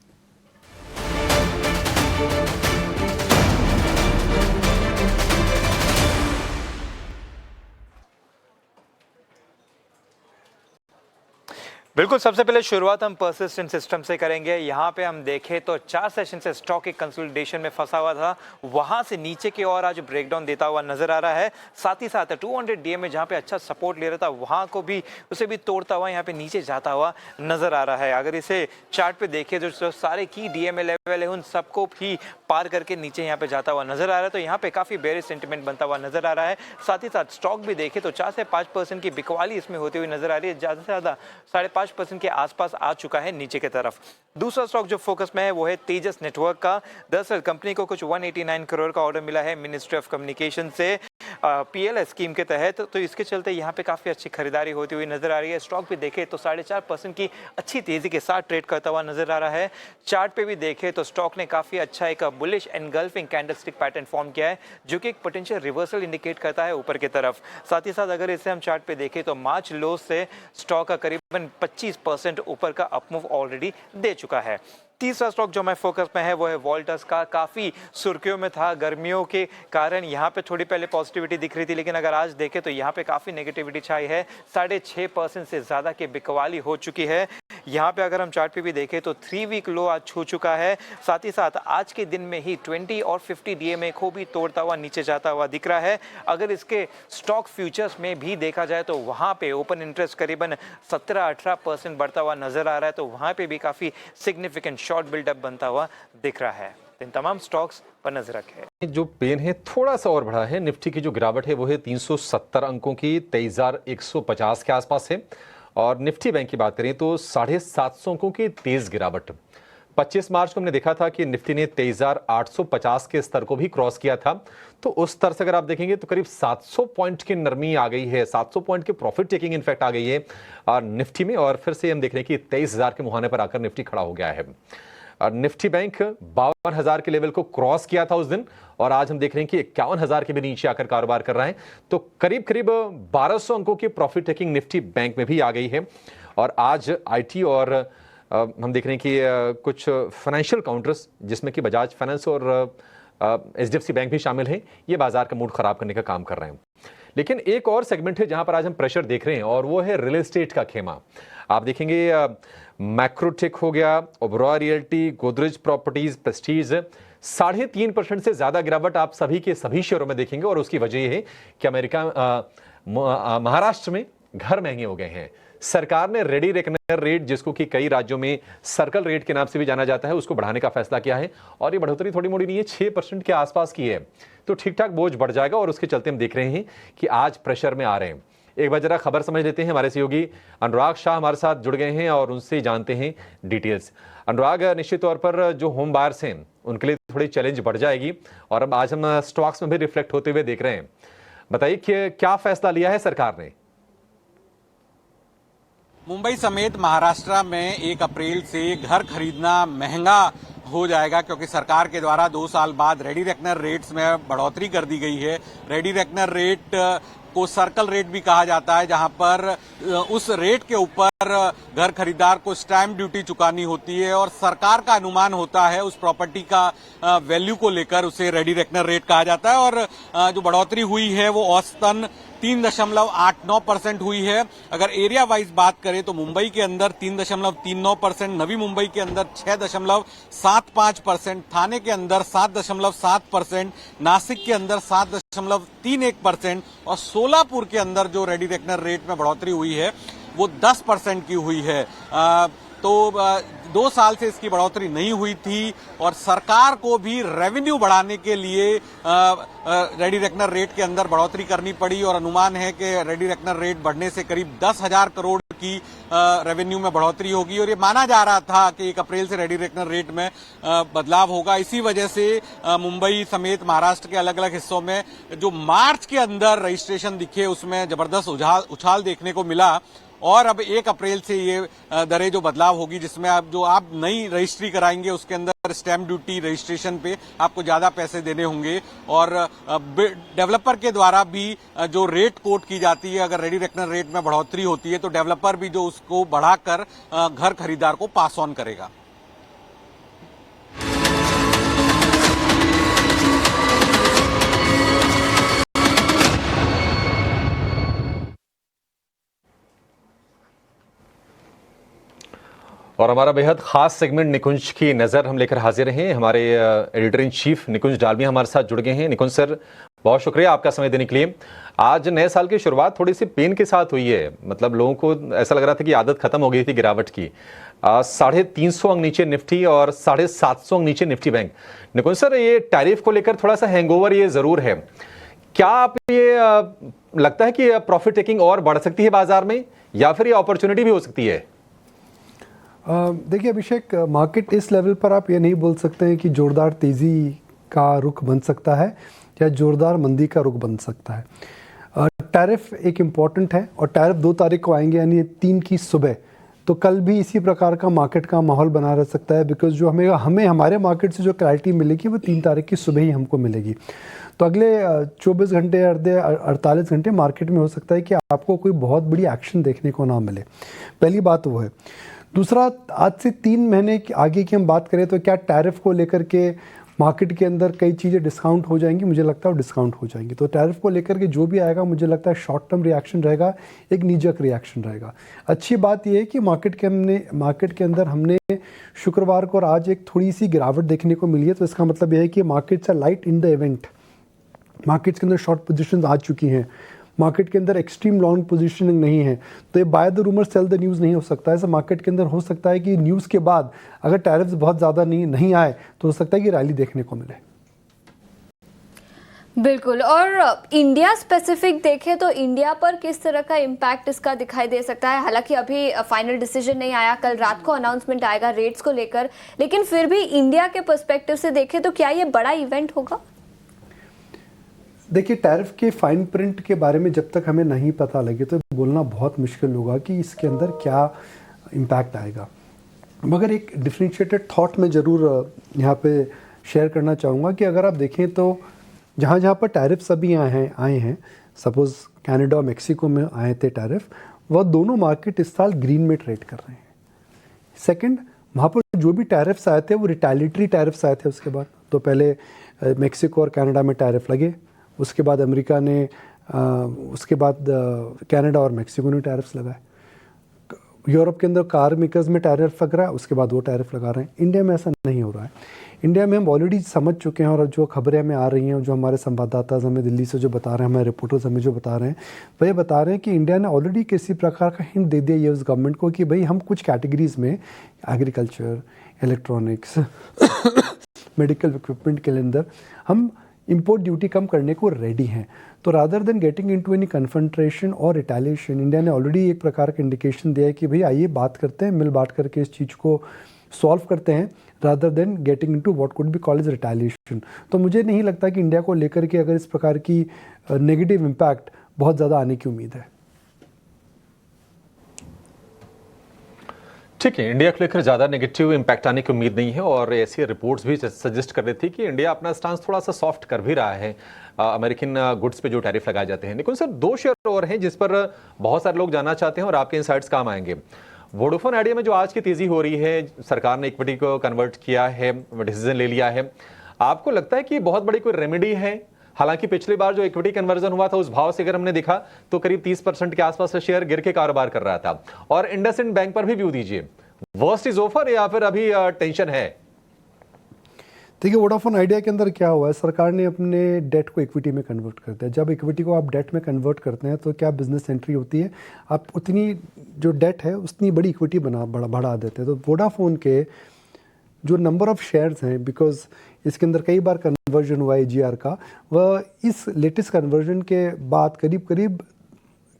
बिल्कुल, सबसे पहले शुरुआत हम परसिस्टेंट सिस्टम से करेंगे। यहाँ पे हम देखें तो 4 सेशन से स्टॉक एक कंसोलिडेशन में फंसा हुआ था, वहाँ से नीचे की ओर आज ब्रेकडाउन देता हुआ नजर आ रहा है। साथ ही साथ 200 डीएम में जहाँ पे अच्छा सपोर्ट ले रहा था, वहाँ को भी उसे भी तोड़ता हुआ यहाँ पे नीचे जाता हुआ नजर आ रहा है। अगर इसे चार्ट पे देखें तो सारे की डीएमए लेवल है उन सबको भी पार करके नीचे यहाँ पे जाता हुआ नजर आ रहा है, तो यहाँ पे काफी बेरिश सेंटिमेंट बनता हुआ नजर आ रहा है। साथ ही साथ स्टॉक भी देखें तो 4 से 5% की बिकवाली इसमें होती हुई नजर आ रही है, ज्यादा से ज्यादा 5.5% के आसपास आ चुका है नीचे की तरफ। दूसरा स्टॉक जो फोकस में है वो है तेजस नेटवर्क का। दरअसल कंपनी को कुछ 189 करोड़ का ऑर्डर मिला है मिनिस्ट्री ऑफ कम्युनिकेशन से पीएलएस स्कीम के तहत, तो इसके चलते यहाँ पे काफी अच्छी खरीदारी होती हुई नजर आ रही है। स्टॉक भी देखे तो 4.5% की अच्छी तेजी के साथ ट्रेड करता हुआ नजर आ रहा है। चार्ट पे भी देखे तो स्टॉक ने काफी अच्छा एक bullish engulfing candlestick pattern form किया है, जो कि एक पोटेंशियल रिवर्सल इंडिकेट करता है ऊपर की तरफ। साथ ही साथ अगर इसे हम चार्ट पे देखें तो मार्च लो से स्टॉक का करीबन 25% ऊपर का अपमूव ऑलरेडी दे चुका है। तीसरा स्टॉक जो मैं फोकस में है वो है वोल्टस का। काफी सुर्खियों में था गर्मियों के कारण, यहाँ पे थोड़ी पहले पॉजिटिविटी दिख रही थी, लेकिन अगर आज देखें तो यहाँ पे काफी नेगेटिविटी छाई है। 6.5% से ज्यादा की बिकवाली हो चुकी है। यहाँ पे अगर हम चार्ट पे भी देखें तो 3 वीक लो आज छू चुका है। साथ ही साथ आज के दिन में ही 20 और 50 डीएमए को भी तोड़ता हुआ नीचे जाता हुआ दिख रहा है। अगर इसके स्टॉक फ्यूचर्स में भी देखा जाए तो वहाँ पे ओपन इंटरेस्ट करीबन 17-18% बढ़ता हुआ नजर आ रहा है, तो वहाँ पे भी काफी सिग्निफिकेंट शॉर्ट बिल्डअप बनता हुआ दिख रहा है। इन तमाम स्टॉक्स पर नजर रखें। जो पेन है थोड़ा सा और बढ़ा है। निफ्टी की जो गिरावट है वो है 370 अंकों की, 23,150 के आसपास है। और निफ्टी बैंक की बात करें तो 750 अंकों की तेज गिरावट। 25 मार्च को हमने देखा था कि निफ्टी ने 23,850 के स्तर को भी क्रॉस किया था, तो उस स्तर से अगर आप देखेंगे तो करीब 700 पॉइंट की नरमी आ गई है, 700 पॉइंट की प्रॉफिट टेकिंग इनफैक्ट आ गई है और निफ्टी में। और फिर से हम देख रहे हैं कि 23,000 के मुहाने पर आकर निफ्टी खड़ा हो गया है। और निफ्टी बैंक 52,000 के लेवल को क्रॉस किया था उस दिन, और आज हम देख रहे हैं कि 51,000 के भी नीचे आकर कारोबार कर रहे हैं, तो करीब करीब 1200 अंकों की प्रॉफिट टेकिंग निफ्टी बैंक में भी आ गई है। और आज आईटी और हम देख रहे हैं कि कुछ फाइनेंशियल काउंटर्स जिसमें कि बजाज फाइनेंस और एचडीएफसी बैंक भी शामिल हैं, ये बाजार का मूड खराब करने का काम कर रहे हैं। लेकिन एक और सेगमेंट है जहां पर आज हम प्रेशर देख रहे हैं, और वो है रियल एस्टेट का खेमा। आप देखेंगे मैक्रोटेक हो गया, Oberoi realty, Godrej properties, Prestige, 3.5% से ज्यादा गिरावट आप सभी के सभी शेयरों में देखेंगे। और उसकी वजह यह है कि महाराष्ट्र में घर महंगे हो गए हैं। सरकार ने रेडी रेकनर रेट, जिसको कि कई राज्यों में सर्कल रेट के नाम से भी जाना जाता है, उसको बढ़ाने का फैसला किया है। और ये बढ़ोतरी थोड़ी मोड़ी नहीं है, 6% के आसपास की है, तो ठीक ठाक बोझ बढ़ जाएगा। और उसके चलते हम देख रहे हैं कि आज प्रेशर में आ रहे हैं। एक बार जरा खबर समझ लेते हैं। हमारे सहयोगी अनुराग शाह हमारे साथ जुड़ गए हैं और उनसे जानते हैं डिटेल्स। अनुराग, निश्चित तौर पर जो होम बायर्स हैं उनके लिए थोड़ी चैलेंज बढ़ जाएगी, और अब आज हम स्टॉक्स में भी रिफ्लेक्ट होते हुए देख रहे हैं। बताइए कि क्या फैसला लिया है सरकार ने? मुंबई समेत महाराष्ट्र में 1 अप्रैल से घर खरीदना महंगा हो जाएगा, क्योंकि सरकार के द्वारा 2 साल बाद रेडी रेकनर रेट्स में बढ़ोतरी कर दी गई है। रेडी रेकनर रेट को सर्कल रेट भी कहा जाता है, जहां पर उस रेट के ऊपर घर खरीदार को स्टैंप ड्यूटी चुकानी होती है, और सरकार का अनुमान होता है उस प्रॉपर्टी का वैल्यू को लेकर उसे रेडी रेकनर रेट कहा जाता है। और जो बढ़ोतरी हुई है वो औसतन 3.89% हुई है। अगर एरिया वाइज बात करें तो मुंबई के अंदर 3.39%, नवी मुंबई के अंदर 6.75%, थाने के अंदर 7.7%, नासिक के अंदर 7.31% और सोलापुर के अंदर जो रेडी रेकनर रेट में बढ़ोतरी हुई है वो 10% की हुई है। तो 2 साल से इसकी बढ़ोतरी नहीं हुई थी, और सरकार को भी रेवेन्यू बढ़ाने के लिए रेडी रेकनर रेट के अंदर बढ़ोतरी करनी पड़ी, और अनुमान है कि रेडी रेकनर रेट बढ़ने से करीब 10,000 करोड़ की रेवेन्यू में बढ़ोतरी होगी। और ये माना जा रहा था कि 1 अप्रैल से रेडी रेकनर रेट में बदलाव होगा। इसी वजह से मुंबई समेत महाराष्ट्र के अलग अलग हिस्सों में जो मार्च के अंदर रजिस्ट्रेशन दिखे उसमें जबरदस्त उछाल देखने को मिला, और अब 1 अप्रैल से ये दरें जो बदलाव होगी, जिसमें आप नई रजिस्ट्री कराएंगे उसके अंदर स्टैंप ड्यूटी रजिस्ट्रेशन पे आपको ज्यादा पैसे देने होंगे, और डेवलपर के द्वारा भी जो रेट कोट की जाती है, अगर रेडी रेकनर रेट में बढ़ोतरी होती है तो डेवलपर भी जो उसको बढ़ाकर घर खरीदार को पास ऑन करेगा। और हमारा बेहद खास सेगमेंट निकुंज की नज़र हम लेकर हाजिर हैं। हमारे एडिटर इन चीफ निकुंज डालमिया हमारे साथ जुड़ गए हैं। निकुंज सर, बहुत शुक्रिया आपका समय देने के लिए। आज नए साल की शुरुआत थोड़ी सी पेन के साथ हुई है, मतलब लोगों को ऐसा लग रहा था कि आदत खत्म हो गई थी गिरावट की। 350 अंक नीचे निफ्टी और 750 अंक नीचे निफ्टी बैंक। निकुंज सर, ये टैरिफ को लेकर थोड़ा सा हैंगओवर ये जरूर है। क्या आप ये लगता है कि प्रॉफिट टेकिंग और बढ़ सकती है बाजार में, या फिर ये अपॉर्चुनिटी भी हो सकती है? देखिए अभिषेक, मार्केट इस लेवल पर आप ये नहीं बोल सकते हैं कि जोरदार तेज़ी का रुख बन सकता है या जोरदार मंदी का रुख बन सकता है। टैरिफ एक इम्पॉर्टेंट है और टैरिफ 2 तारीख को आएंगे, यानी 3 की सुबह। तो कल भी इसी प्रकार का मार्केट का माहौल बना रह सकता है, बिकॉज जो हमें हमारे मार्केट से जो क्लैरिटी मिलेगी वो 3 तारीख की सुबह ही हमको मिलेगी। तो अगले 24 घंटे 48 घंटे मार्केट में हो सकता है कि आपको कोई बहुत बड़ी एक्शन देखने को ना मिले। पहली बात वो है। दूसरा, आज से 3 महीने आगे की हम बात करें तो क्या टैरिफ को लेकर के मार्केट के अंदर कई चीज़ें डिस्काउंट हो जाएंगी? मुझे लगता है वो डिस्काउंट हो जाएंगी। तो टैरिफ को लेकर के जो भी आएगा, मुझे लगता है शॉर्ट टर्म रिएक्शन रहेगा, एक नीजक रिएक्शन रहेगा। अच्छी बात यह है कि मार्केट के अंदर हमने शुक्रवार को और आज एक थोड़ी सी गिरावट देखने को मिली है। तो इसका मतलब यह है कि markets are light in the event. Markets के अंदर शॉर्ट पोजीशंस आ चुकी हैं, मार्केट के अंदर एक्सट्रीम लॉन्ग पोजीशनिंग नहीं है। तो ये by the rumour cell the news नहीं हो सकता है। ऐसा मार्केट के अंदर हो सकता है कि न्यूज़ के बाद अगर टैरिफ्स बहुत ज़्यादा नहीं आए तो हो सकता है कि रैली देखने को मिले। बिल्कुल। और इंडिया स्पेसिफिक देखें तो इंडिया पर किस तरह का इम्पैक्ट इसका दिखाई दे सकता है? हालांकि अभी फाइनल डिसीजन नहीं आया, कल रात को अनाउंसमेंट आएगा रेट्स को लेकर, लेकिन फिर भी इंडिया के पर्सपेक्टिव से देखें तो क्या ये बड़ा इवेंट होगा? देखिए, टैरिफ के फाइन प्रिंट के बारे में जब तक हमें नहीं पता लगे तो बोलना बहुत मुश्किल होगा कि इसके अंदर क्या इम्पैक्ट आएगा। मगर एक डिफरेंशिएटेड थॉट में ज़रूर यहाँ पे शेयर करना चाहूँगा कि अगर आप देखें तो जहाँ पर टैरिफ्स अभी आए हैं, सपोज़ कनाडा और मेक्सिको में आए थे टैरिफ, वह दोनों मार्केट इस साल ग्रीन में ट्रेड कर रहे हैं। सेकेंड, वहाँ पर जो भी टैरिफ्स आए थे वो रिटेलिटरी टैरिफ्स आए थे। उसके बाद तो पहले मेक्सिको और कनाडा में टैरिफ लगे, उसके बाद अमेरिका ने उसके बाद कनाडा और मेक्सिको ने टैरिफ्स लगाए। यूरोप के अंदर कार मेकर्स में टैरिफ लग रहा है, उसके बाद वो टैरिफ लगा रहे हैं। इंडिया में ऐसा नहीं हो रहा है। इंडिया में हम ऑलरेडी समझ चुके हैं, और जो खबरें हमें आ रही हैं, जो हमारे संवाददाता हमें दिल्ली से जो बता रहे हैं, हमारे रिपोर्टर्स हमें जो बता रहे हैं, वह ये बता रहे हैं कि इंडिया ने ऑलरेडी किसी प्रकार का हिंट दे दिया यूएस गवर्नमेंट को कि भाई हम कुछ कैटेगरीज में एग्रीकल्चर, इलेक्ट्रॉनिक्स, मेडिकल इक्विपमेंट के अंदर हम इंपोर्ट ड्यूटी कम करने को रेडी हैं। तो rather than getting into any confrontation और रिटेलिएशन, इंडिया ने ऑलरेडी एक प्रकार का इंडिकेशन दिया है कि भाई आइए बात करते हैं, मिल बांट करके इस चीज़ को सॉल्व करते हैं, rather than getting into what could be called as retaliation. तो मुझे नहीं लगता कि इंडिया को लेकर के अगर इस प्रकार की नेगेटिव इम्पैक्ट बहुत ज़्यादा आने की उम्मीद है। ठीक है, इंडिया को लेकर ज़्यादा नेगेटिव इम्पैक्ट आने की उम्मीद नहीं है, और ऐसी रिपोर्ट्स भी सजेस्ट कर रही थी कि इंडिया अपना स्टांस थोड़ा सा सॉफ्ट कर भी रहा है अमेरिकन गुड्स पे जो टैरिफ लगाए जाते हैं। निकुंज सर, 2 शेयर और हैं जिस पर बहुत सारे लोग जानना चाहते हैं और आपके इनसाइट्स काम आएंगे। वोडाफोन आइडिया में जो आज की तेजी हो रही है, सरकार ने इक्विटी को कन्वर्ट किया है, डिसीजन ले लिया है, आपको लगता है कि बहुत बड़ी कोई रेमेडी है? हालांकि पिछली बार जो इक्विटी कन्वर्जन हुआ था उस भाव से अगर हमने देखा तो करीब 30% के आसपास शेयर गिर के कारोबार कर रहा था। और इंडसइंड बैंक पर भी व्यू दीजिए, वर्स्ट इज ओवर या फिर अभी टेंशन है? देखिए, वोडाफोन आइडिया के अंदर क्या हुआ है, सरकार ने अपने डेट को इक्विटी में कन्वर्ट कर दिया। जब इक्विटी को आप डेट में कन्वर्ट करते हैं तो क्या बिजनेस एंट्री होती है, आप उतनी जो डेट है उतनी बड़ी इक्विटी बढ़ा देते हैं। तो वोडाफोन के जो नंबर ऑफ शेयर्स हैं, बिकॉज इसके अंदर कई बार कन्वर्जन हुआ है जीआर का, वह इस लेटेस्ट कन्वर्जन के बाद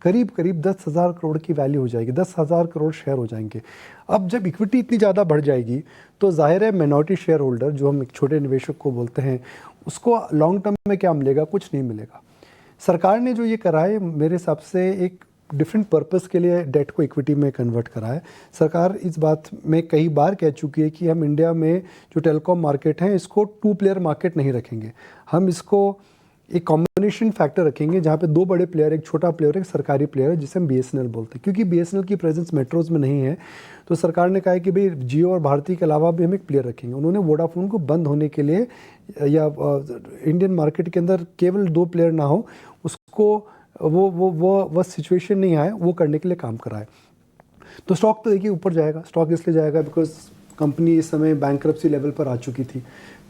करीब 10,000 करोड़ की वैल्यू हो जाएगी, 10,000 करोड़ शेयर हो जाएंगे। अब जब इक्विटी इतनी ज़्यादा बढ़ जाएगी तो जाहिर है मिनॉरिटी शेयर होल्डर, जो हम एक छोटे निवेशक को बोलते हैं, उसको लॉन्ग टर्म में क्या मिलेगा? कुछ नहीं मिलेगा। सरकार ने जो ये करा है, मेरे हिसाब से एक डिफरेंट पर्पस के लिए डेट को इक्विटी में कन्वर्ट करा है। सरकार इस बात में कई बार कह चुकी है कि हम इंडिया में जो टेलीकॉम मार्केट है इसको 2 प्लेयर मार्केट नहीं रखेंगे, हम इसको एक कॉम्बिनेशन फैक्टर रखेंगे जहाँ पे 2 बड़े प्लेयर, एक छोटा प्लेयर, एक सरकारी प्लेयर है जिसे हम बीएसएनएल बोलते हैं। क्योंकि बीएसएनएल की प्रेजेंस मेट्रोज में नहीं है तो सरकार ने कहा है कि भाई जियो और भारती के अलावा भी हम एक प्लेयर रखेंगे। उन्होंने वोडाफोन को बंद होने के लिए, या इंडियन मार्केट के अंदर केवल 2 प्लेयर ना हो, उसको वो सिचुएशन नहीं आए, वो करने के लिए काम करा है। तो स्टॉक तो देखिए ऊपर जाएगा। स्टॉक इसलिए जाएगा बिकॉज कंपनी इस समय बैंकरप्सी लेवल पर आ चुकी थी।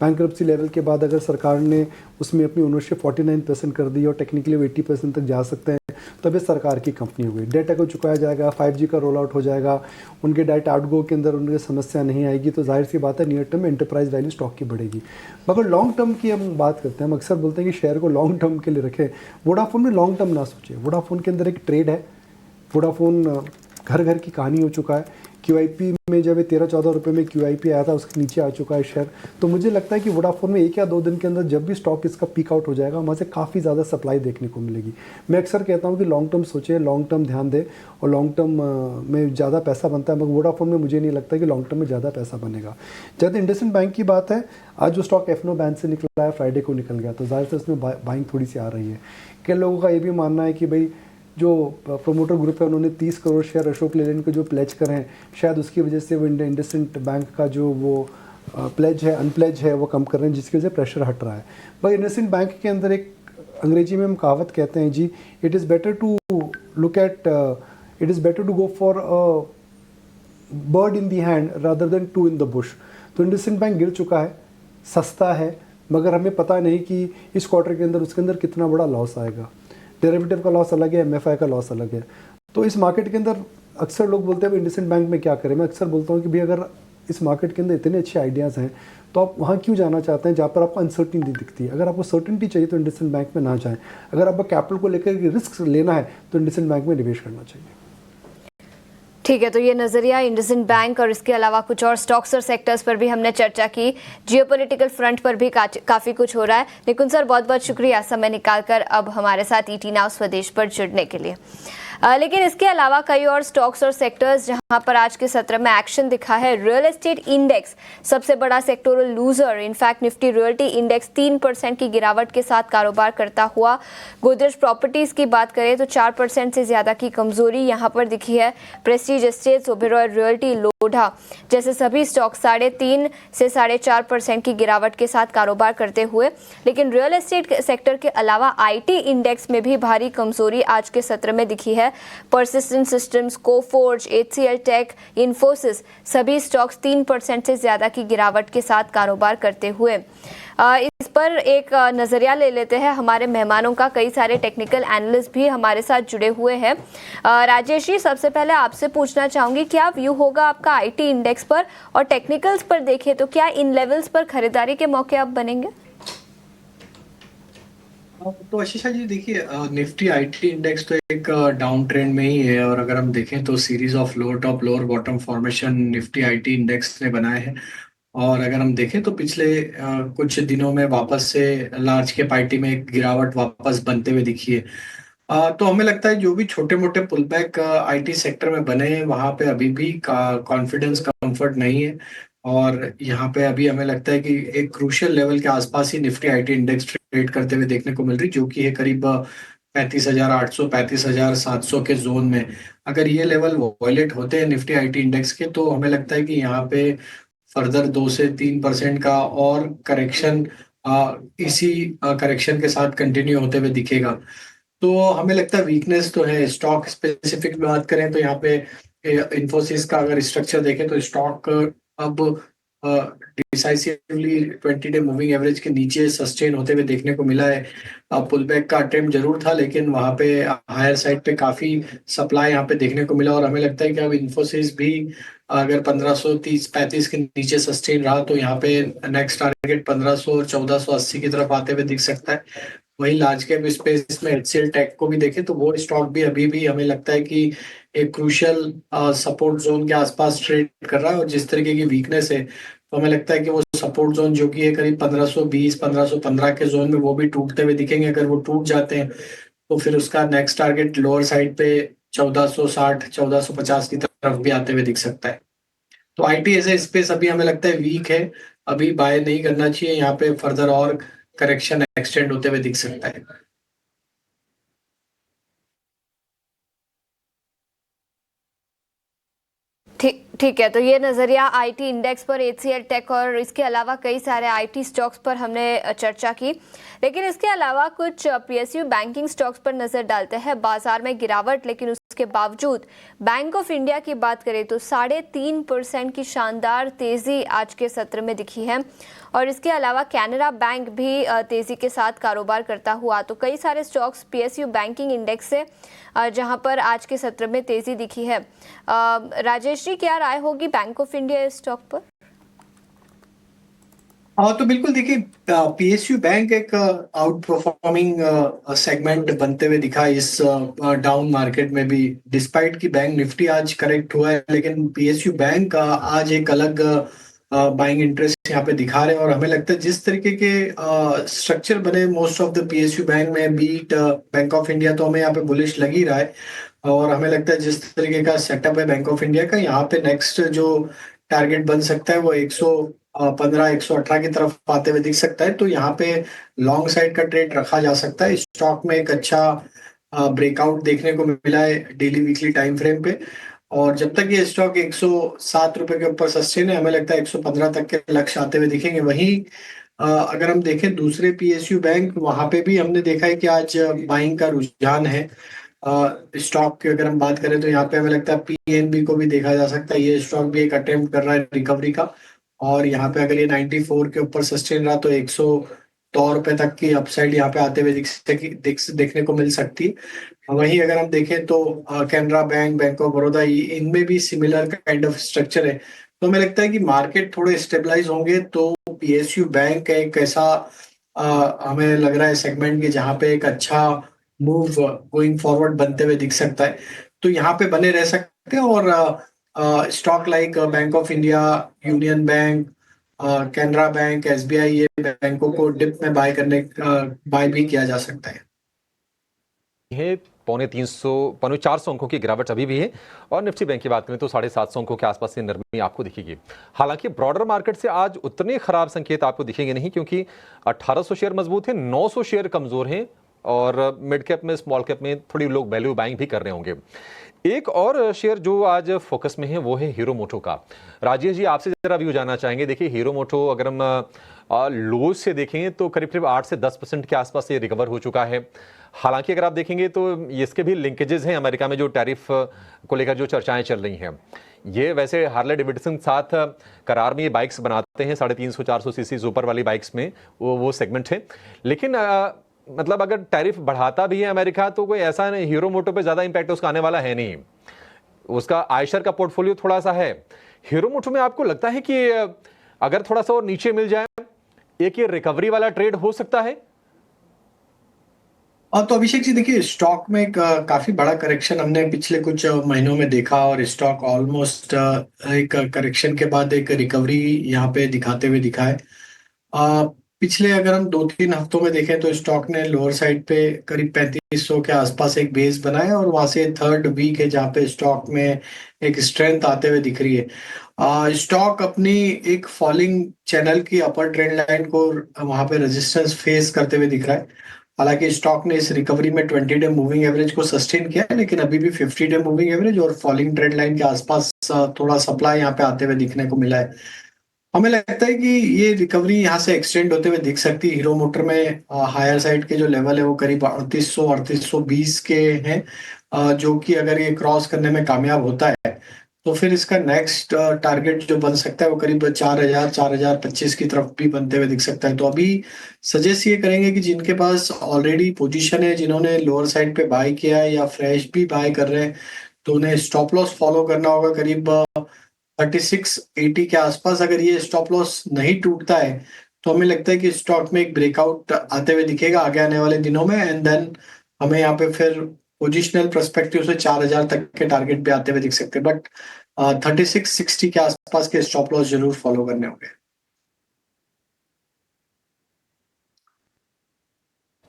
बैंकरप्सी लेवल के बाद अगर सरकार ने उसमें अपनी ओनरशिप 49% कर दी और टेक्निकली वो 80% तक जा सकते हैं, तब ये सरकार की कंपनी हो गई। डेटा को चुकाया जाएगा, 5G का रोल आउट हो जाएगा, उनके डाइट आउटगो के अंदर उनकी समस्या नहीं आएगी, तो जाहिर सी बात है नियर टर्म में एंटरप्राइज वैल्यू स्टॉक की बढ़ेगी। मगर लॉन्ग टर्म की हम बात करते हैं, हम अक्सर बोलते हैं कि शेयर को लॉन्ग टर्म के लिए रखें। वोडाफोन में लॉन्ग टर्म ना सोचिए। वोडाफोन के अंदर एक ट्रेड है। वोडाफोन घर घर की कहानी हो चुका है। QIP में जब 13-14 रुपये में QIP आया था, उसके नीचे आ चुका है शेयर। तो मुझे लगता है कि वोडाफोन में 1 या 2 दिन के अंदर जब भी स्टॉक इसका पीक आउट हो जाएगा, वहाँ से काफ़ी ज़्यादा सप्लाई देखने को मिलेगी। मैं अक्सर कहता हूँ कि लॉन्ग टर्म सोचें, लॉन्ग टर्म ध्यान दें, और लॉन्ग टर्म में ज़्यादा पैसा बनता है। मगर वोडाफोन में मुझे नहीं लगता कि लॉन्ग टर्म में ज़्यादा पैसा बनेगा। जब इंडसइंड बैंक की बात है, आज जो स्टॉक FNO बैंक से निकला है, फ्राइडे को निकल गया, तो जाहिर से उसमें बाइंग थोड़ी सी आ रही है। कई लोगों का ये भी मानना है कि भाई जो प्रोमोटर ग्रुप है उन्होंने 30 करोड़ शेयर अशोक लेलैंड को जो प्लेज करे हैं, शायद उसकी वजह से वो इंडसइंड बैंक का जो वो प्लेज है, अनप्लेज है, वो कम कर रहे हैं, जिसकी वजह से प्रेशर हट रहा है। भाई इंडसइंड बैंक के अंदर एक अंग्रेजी में हम कहावत कहते हैं जी, it is better to go for bird in the hand rather than 2 in the bush. तो इंडसइंड बैंक गिर चुका है, सस्ता है, मगर हमें पता नहीं कि इस क्वार्टर के अंदर उसके अंदर कितना बड़ा लॉस आएगा। डेरिवेटिव का लॉस अलग है, MFI का लॉस अलग है। तो इस मार्केट के अंदर अक्सर लोग बोलते हैं इंडसइंड बैंक में क्या करें। मैं अक्सर बोलता हूँ कि भाई अगर इस मार्केट के अंदर इतने अच्छे आइडियाज़ हैं, तो आप वहाँ क्यों जाना चाहते हैं जहाँ पर आपको अनसर्टिनिटी दिखती है। अगर आपको सर्टिनिटी चाहिए तो इंडसइंड बैंक में ना जाएं। अगर आपको कैपिटल को लेकर रिस्क लेना है तो इंडसइंड बैंक में निवेश करना चाहिए। ठीक है, तो ये नजरिया इंडसइंड बैंक और इसके अलावा कुछ और स्टॉक्स और सेक्टर्स पर भी हमने चर्चा की। जियोपॉलिटिकल फ्रंट पर भी काफी कुछ हो रहा है। निकुंज सर, बहुत बहुत शुक्रिया समय निकालकर अब हमारे साथ ET नाउ स्वदेश पर जुड़ने के लिए। लेकिन इसके अलावा कई और स्टॉक्स और सेक्टर्स जहां पर आज के सत्र में एक्शन दिखा है। रियल एस्टेट इंडेक्स सबसे बड़ा sectoral loser. In fact Nifty realty index 3% की गिरावट के साथ कारोबार करता हुआ। गोदरेज प्रॉपर्टीज की बात करें तो 4% से ज्यादा की कमजोरी यहां पर दिखी है। Prestige estates, Oberoi realty, Lodha जैसे सभी स्टॉक 3.5 से 4.5% की गिरावट के साथ कारोबार करते हुए। लेकिन रियल एस्टेट सेक्टर के अलावा IT इंडेक्स में भी भारी कमजोरी आज के सत्र में दिखी है। परसिस्टेंट सिस्टम्स, कोफोर्ज, HCL टेक, इन्फोसिस सभी स्टॉक्स 3% से ज्यादा की गिरावट के साथ कारोबार करते हुए। इस पर एक नजरिया ले लेते हैं हमारे मेहमानों का। कई सारे टेक्निकल एनालिस्ट भी हमारे साथ जुड़े हुए हैं। राजेश जी, सबसे पहले आपसे पूछना चाहूंगी, क्या व्यू होगा आपका IT इंडेक्स पर, और टेक्निकल्स पर देखें तो क्या इन लेवल्स पर खरीदारी के मौके अब बनेंगे? तो आशीषा जी देखिए, निफ्टी IT इंडेक्स तो एक डाउन ट्रेंड में ही है, और अगर हम देखें तो series of lower top lower bottom formation Nifty IT index ने बनाए हैं। और अगर हम देखें तो पिछले कुछ दिनों में वापस से लार्ज कैप IT में एक गिरावट वापस बनते हुए दिखी है। तो हमें लगता है जो भी छोटे मोटे पुल बैक IT सेक्टर में बने हैं, वहां पे अभी भी कॉन्फिडेंस कंफर्ट नहीं है। और यहाँ पे अभी हमें लगता है कि एक क्रूशियल लेवल के आसपास ही निफ्टी IT इंडेक्स ट्रेड करते हुए देखने को मिल रही, जो कि है करीब 35,800 35,700 के जोन में। अगर ये लेवल वॉयलेट होते हैं निफ्टी IT इंडेक्स के, तो हमें लगता है कि यहाँ पे फर्दर 2 से 3% का और करेक्शन इसी करेक्शन के साथ कंटिन्यू होते हुए दिखेगा। तो हमें लगता है वीकनेस तो है। स्टॉक स्पेसिफिक बात करें तो यहाँ पे इन्फोसिस का अगर स्ट्रक्चर देखें तो स्टॉक अब डिसाइसिवली 20 डे मूविंग एवरेज के नीचे सस्टेन होते हुए देखने को मिला है। पुल बैक का अटेम्प्ट जरूर था, लेकिन वहां पे हायर साइड पे काफी सप्लाई यहाँ पे देखने को मिला। और हमें लगता है कि अब इन्फोसिस भी अगर 1530-35 के नीचे सस्टेन रहा, तो यहाँ पे नेक्स्ट टारगेट 1500 और 1480 की तरफ आते हुए दिख सकता है। वही लार्ज कैप स्पेस में HCL टेक को भी देखें तो वो स्टॉक भी अभी भी हमें लगता है कि एक क्रूशियल सपोर्ट जोन के आसपास ट्रेड कर रहा है। और जिस तरीके की वीकनेस है, तो हमें लगता है कि वो सपोर्ट जोन जो कि है करीब 1520 1515 के जोन में, वो भी टूटते हुए दिखेंगे। अगर वो टूट जाते हैं तो फिर उसका नेक्स्ट टारगेट लोअर साइड पे 1460 1450 की तरफ भी आते हुए दिख सकता है। तो IT एज ए स्पेस अभी हमें लगता है वीक है, अभी बाय नहीं करना चाहिए। यहाँ पे फर्दर और करेक्शन एक्सटेंड होते हुए दिख सकता है। ठीक ठीक है, तो ये नज़रिया आईटी इंडेक्स पर एचसीएल टेक और इसके अलावा कई सारे आईटी स्टॉक्स पर हमने चर्चा की। लेकिन इसके अलावा कुछ पीएसयू बैंकिंग स्टॉक्स पर नज़र डालते हैं। बाजार में गिरावट, लेकिन उसके बावजूद बैंक ऑफ इंडिया की बात करें तो 3.5% की शानदार तेज़ी आज के सत्र में दिखी है। और इसके अलावा कैनरा बैंक भी तेज़ी के साथ कारोबार करता हुआ। तो कई सारे स्टॉक्स पीएसयू बैंकिंग इंडेक्स से जहां पर आज के सत्र में तेज़ी दिखी है। राजेश जी, क्या राय होगी बैंक ऑफ इंडिया स्टॉक पर? हाँ, तो बिल्कुल देखिए, पीएसयू बैंक एक आउट परफॉर्मिंग सेगमेंट बनते हुए दिखा इस डाउन मार्केट में भी। डिस्पाइट की बैंक निफ्टी आज करेक्ट हुआ है, लेकिन पीएसयू बैंक आज एक अलग बाइंग इंटरेस्ट यहाँ पे दिखा रहे हैं। और हमें लगता है जिस तरीके के स्ट्रक्चर बने most of the PSU bank में, बीट बैंक ऑफ इंडिया, तो हमें यहाँ पे बुलिश लग ही रहा है। और हमें लगता है जिस तरीके का सेटअप है बैंक ऑफ इंडिया का, यहाँ पे नेक्स्ट जो टारगेट बन सकता है वो 115 118 की तरफ आते हुए दिख सकता है। तो यहाँ पे लॉन्ग साइड का ट्रेड रखा जा सकता है। स्टॉक में एक अच्छा ब्रेकआउट देखने को मिला है डेली वीकली टाइम फ्रेम पे। और जब तक ये स्टॉक 107 रुपए के ऊपर सस्टेन है, हमें लगता है 115 तक के लक्ष्य आते हुए दिखेंगे। वहीं अगर हम देखें दूसरे पीएसयू बैंक, वहां पे भी हमने देखा है कि आज बाइंग का रुझान है। स्टॉक की अगर हम बात करें तो यहाँ पे हमें लगता है पीएनबी को भी देखा जा सकता है। ये स्टॉक भी एक अटेम्प्ट कर रहा है रिकवरी का। और यहाँ पे अगर ये 94 के ऊपर सस्टेन रहा तो 102 रुपए तक की अपसाइड यहाँ पे आते हुए देखने को मिल सकती है। वहीं अगर हम देखें तो Canara bank, bank of Baroda, इनमें भी सिमिलर काइंड ऑफ स्ट्रक्चर है। तो हमें लगता है कि मार्केट थोड़े स्टेबलाइज होंगे तो पीएसयू बैंक एक ऐसा हमें लग रहा है सेगमेंट की जहाँ पे एक अच्छा मूव गोइंग फॉरवर्ड बनते हुए दिख सकता है। तो यहाँ पे बने रह सकते हैं। और stock like bank of India, union bank, Canara bank, SBI, ये बैंकों को डिप में बाय भी किया जा सकता है। पौने 400 अंकों की गिरावट अभी भी है। और निफ्टी बैंक की बात करें तो 750 अंकों के आसपास से नरमी आपको दिखेगी। हालांकि ब्रॉडर मार्केट से आज उतने खराब संकेत आपको दिखेंगे नहीं, क्योंकि 1800 शेयर मजबूत है, 900 शेयर कमजोर हैं। और मिड कैप में, स्मॉल कैप में थोड़ी लोग वैल्यू बाइंग भी कर रहे होंगे। एक और शेयर जो आज फोकस में है वो है हीरो मोटो का। राजेश जी, आपसे जरा व्यू जानना चाहेंगे। देखिए, हीरो मोटो अगर हम लो से देखें तो करीब करीब 8 से 10% के आसपास ये रिकवर हो चुका है। हालांकि अगर आप देखेंगे तो इसके भी लिंकेजेस हैं अमेरिका में, जो टैरिफ को लेकर जो चर्चाएं चल रही हैं। ये वैसे हार्ले डेविडसन के साथ करार में ये बाइक्स बनाते हैं, 350-400 सीसी ऊपर वाली बाइक्स में वो सेगमेंट है। लेकिन मतलब अगर टैरिफ बढ़ाता भी है अमेरिका तो कोई ऐसा नहीं, हीरो मोटो पे ज्यादा इंपैक्ट उसका आने वाला है नहीं। उसका आयशर का पोर्टफोलियो थोड़ा सा है। हीरो मोटो में आपको लगता है कि अगर थोड़ा सा और नीचे मिल जाए, एक ये रिकवरी वाला ट्रेड हो सकता है? तो अभिषेक जी, देखिए, स्टॉक में काफी बड़ा करेक्शन हमने पिछले कुछ महीनों में देखा। और स्टॉक ऑलमोस्ट एक करेक्शन के बाद एक रिकवरी यहाँ पे दिखाते हुए दिखा है। पिछले अगर हम 2-3 हफ्तों में देखें तो स्टॉक ने लोअर साइड पे करीब 3500 के आसपास एक बेस बनाया। और वहां से थर्ड वीक है जहाँ पे स्टॉक में एक स्ट्रेंथ आते हुए दिख रही है। स्टॉक अपनी एक फॉलिंग चैनल की अपर ट्रेंड लाइन को वहां पे रेजिस्टेंस फेस करते हुए दिख रहा है। हालांकि स्टॉक ने इस रिकवरी में 20 डे मूविंग एवरेज को सस्टेन किया है, लेकिन अभी भी 50 डे मूविंग एवरेज और फॉलिंग ट्रेंड लाइन के आसपास थोड़ा सप्लाई यहाँ पे आते हुए दिखने को मिला है। हमें लगता है कि ये रिकवरी यहाँ से एक्सटेंड होते हुए दिख सकती है। हीरो मोटर में हायर साइड के जो लेवल है वो करीब 3800-3820 के हैं, जो कि अगर ये क्रॉस करने में कामयाब होता है तो फिर इसका नेक्स्ट टारगेट जो बन सकता है वो करीब 4025 की तरफ भी बनते हुए दिख सकता है। तो अभी सजेस्ट ये करेंगे कि जिनके पास ऑलरेडी पोजीशन है, जिन्होंने लोअर साइड पे बाय किया है या फ्रेश भी बाय कर रहे हैं, तो उन्हें स्टॉप लॉस फॉलो करना होगा करीब 3680 के आसपास। अगर ये स्टॉप लॉस नहीं टूटता है तो हमें लगता है कि स्टॉक में एक ब्रेकआउट आते हुए दिखेगा आगे आने वाले दिनों में। एंड देन हमें यहाँ पे फिर पोजिशनल पर्सपेक्टिव से 4000 तक के टारगेट भी आते हुए दिख सकते हैं। बट 3660 के आसपास के स्टॉप लॉस जरूर फॉलो करने होंगे।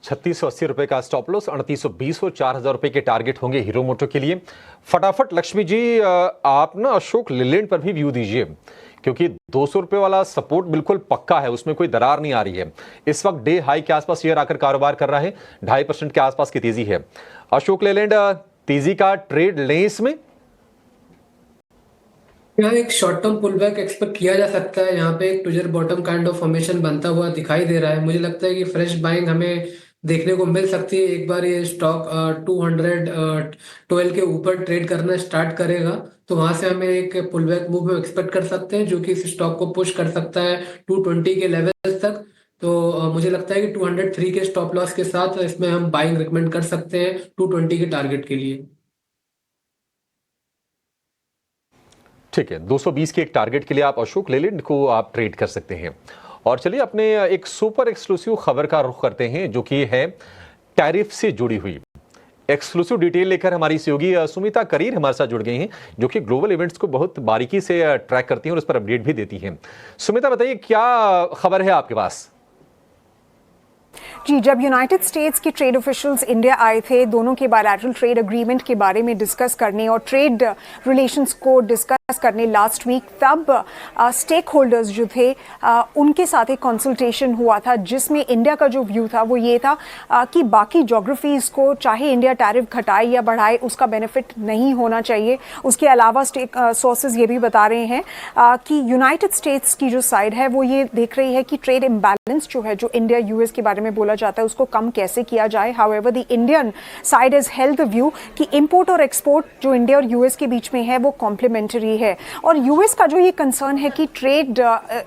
3680 रुपए का स्टॉप लॉस, 3820 और 4000 रुपए के टारगेट होंगे हीरो मोटो के लिए। फटाफट लक्ष्मी जी, आप ना अशोक लेलैंड पर भी व्यू दीजिए, क्योंकि 200 रुपए वाला सपोर्ट बिल्कुल पक्का है, उसमें कोई दरार नहीं आ रही है। इस वक्त डे हाई के आसपास शेयर आकर कारोबार कर रहा है, 2.5% के आसपास की तेजी है। अशोक लेलैंड तेजी का ट्रेड लें इसमें? यहाँ एक शॉर्ट टर्म पुलबैक एक्सपेक्ट किया जा सकता है। यहाँ पे एक tweezer bottom kind of formation बनता हुआ दिखाई दे रहा है। मुझे लगता है कि फ्रेश बाइंग हमें देखने को मिल सकती है। एक बार ये स्टॉक 212 के ऊपर ट्रेड करना स्टार्ट करेगा तो वहां से हमें एक पुलबैक मूव में एक्सपेक्ट कर सकते हैं, जो कि इस स्टॉक को पुश कर सकता है 220 के लेवल तक। तो मुझे लगता है कि 203 के स्टॉप लॉस के साथ इसमें हम बाइंग रिकमेंड कर सकते हैं 220 के टारगेट के लिए। ठीक है, 220 के एक टारगेट के लिए आप अशोक लेलैंड को आप ट्रेड कर सकते हैं। और चलिए अपने एक सुपर एक्सक्लूसिव खबर का रुख करते हैं, जो कि है टैरिफ से जुड़ी हुई। एक्सक्लूसिव डिटेल लेकर हमारी सहयोगी सुमिता करीर हमारे साथ जुड़ गई हैं, जो कि ग्लोबल इवेंट्स को बहुत बारीकी से ट्रैक करती हैं और उस पर अपडेट भी देती हैं। सुमिता, बताइए क्या खबर है आपके पास? जी, जब यूनाइटेड स्टेट्स के ट्रेड ऑफिशियल्स इंडिया आए थे दोनों के बायलैटरल ट्रेड एग्रीमेंट के बारे में डिस्कस करने और ट्रेड रिलेशंस को डिस्कस करने लास्ट वीक, तब स्टेक होल्डर्स जो थे उनके साथ एक कंसल्टेशन हुआ था, जिसमें इंडिया का जो व्यू था वो ये था कि बाकी जोग्राफीज़ को चाहे इंडिया टैरिफ घटाए या बढ़ाए उसका बेनिफिट नहीं होना चाहिए। उसके अलावा स्टेक सोर्सेज ये भी बता रहे हैं कि यूनाइटेड स्टेट्स की जो साइड है वो ये देख रही है कि ट्रेड इम्बैलेंस जो है, जो इंडिया यूएस के बारे में बोला जाता है, उसको कम कैसे किया जाए। However the Indian side has held the view कि इंपोर्ट और एक्सपोर्ट जो इंडिया और यूएस के बीच में है वो कॉम्प्लीमेंटरी है। और यूएस का जो ये कंसर्न है कि ट्रेड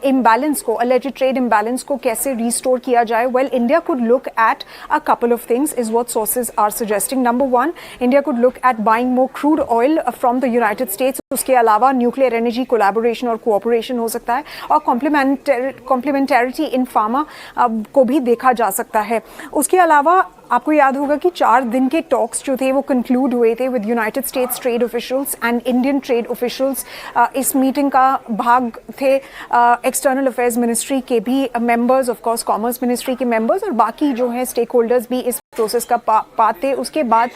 इम्बैलेंस को, अलेज्ड ट्रेड इम्बैलेंस को कैसे रिस्टोर किया जाए, well India could look at a couple of things is what sources are suggesting. Number one, India could look at buying more crude oil from the United States. उसके अलावा न्यूक्लियर एनर्जी कोलैबोरेशन और कोऑपरेशन हो सकता है, और कॉम्प्लीमेंटरिटी इन फार्मा को भी देखा जा सकता है। उसके अलावा आपको याद होगा कि 4 दिन के टॉक्स जो थे वो कंक्लूड हुए थे with United states trade officials and Indian trade officials. इस मीटिंग का भाग थे एक्सटर्नल अफेयर्स मिनिस्ट्री के भी members, of course commerce ministry के मेंबर्स, और बाकी जो हैं स्टेक होल्डर्स भी इस प्रोसेस का पार्ट थे। उसके बाद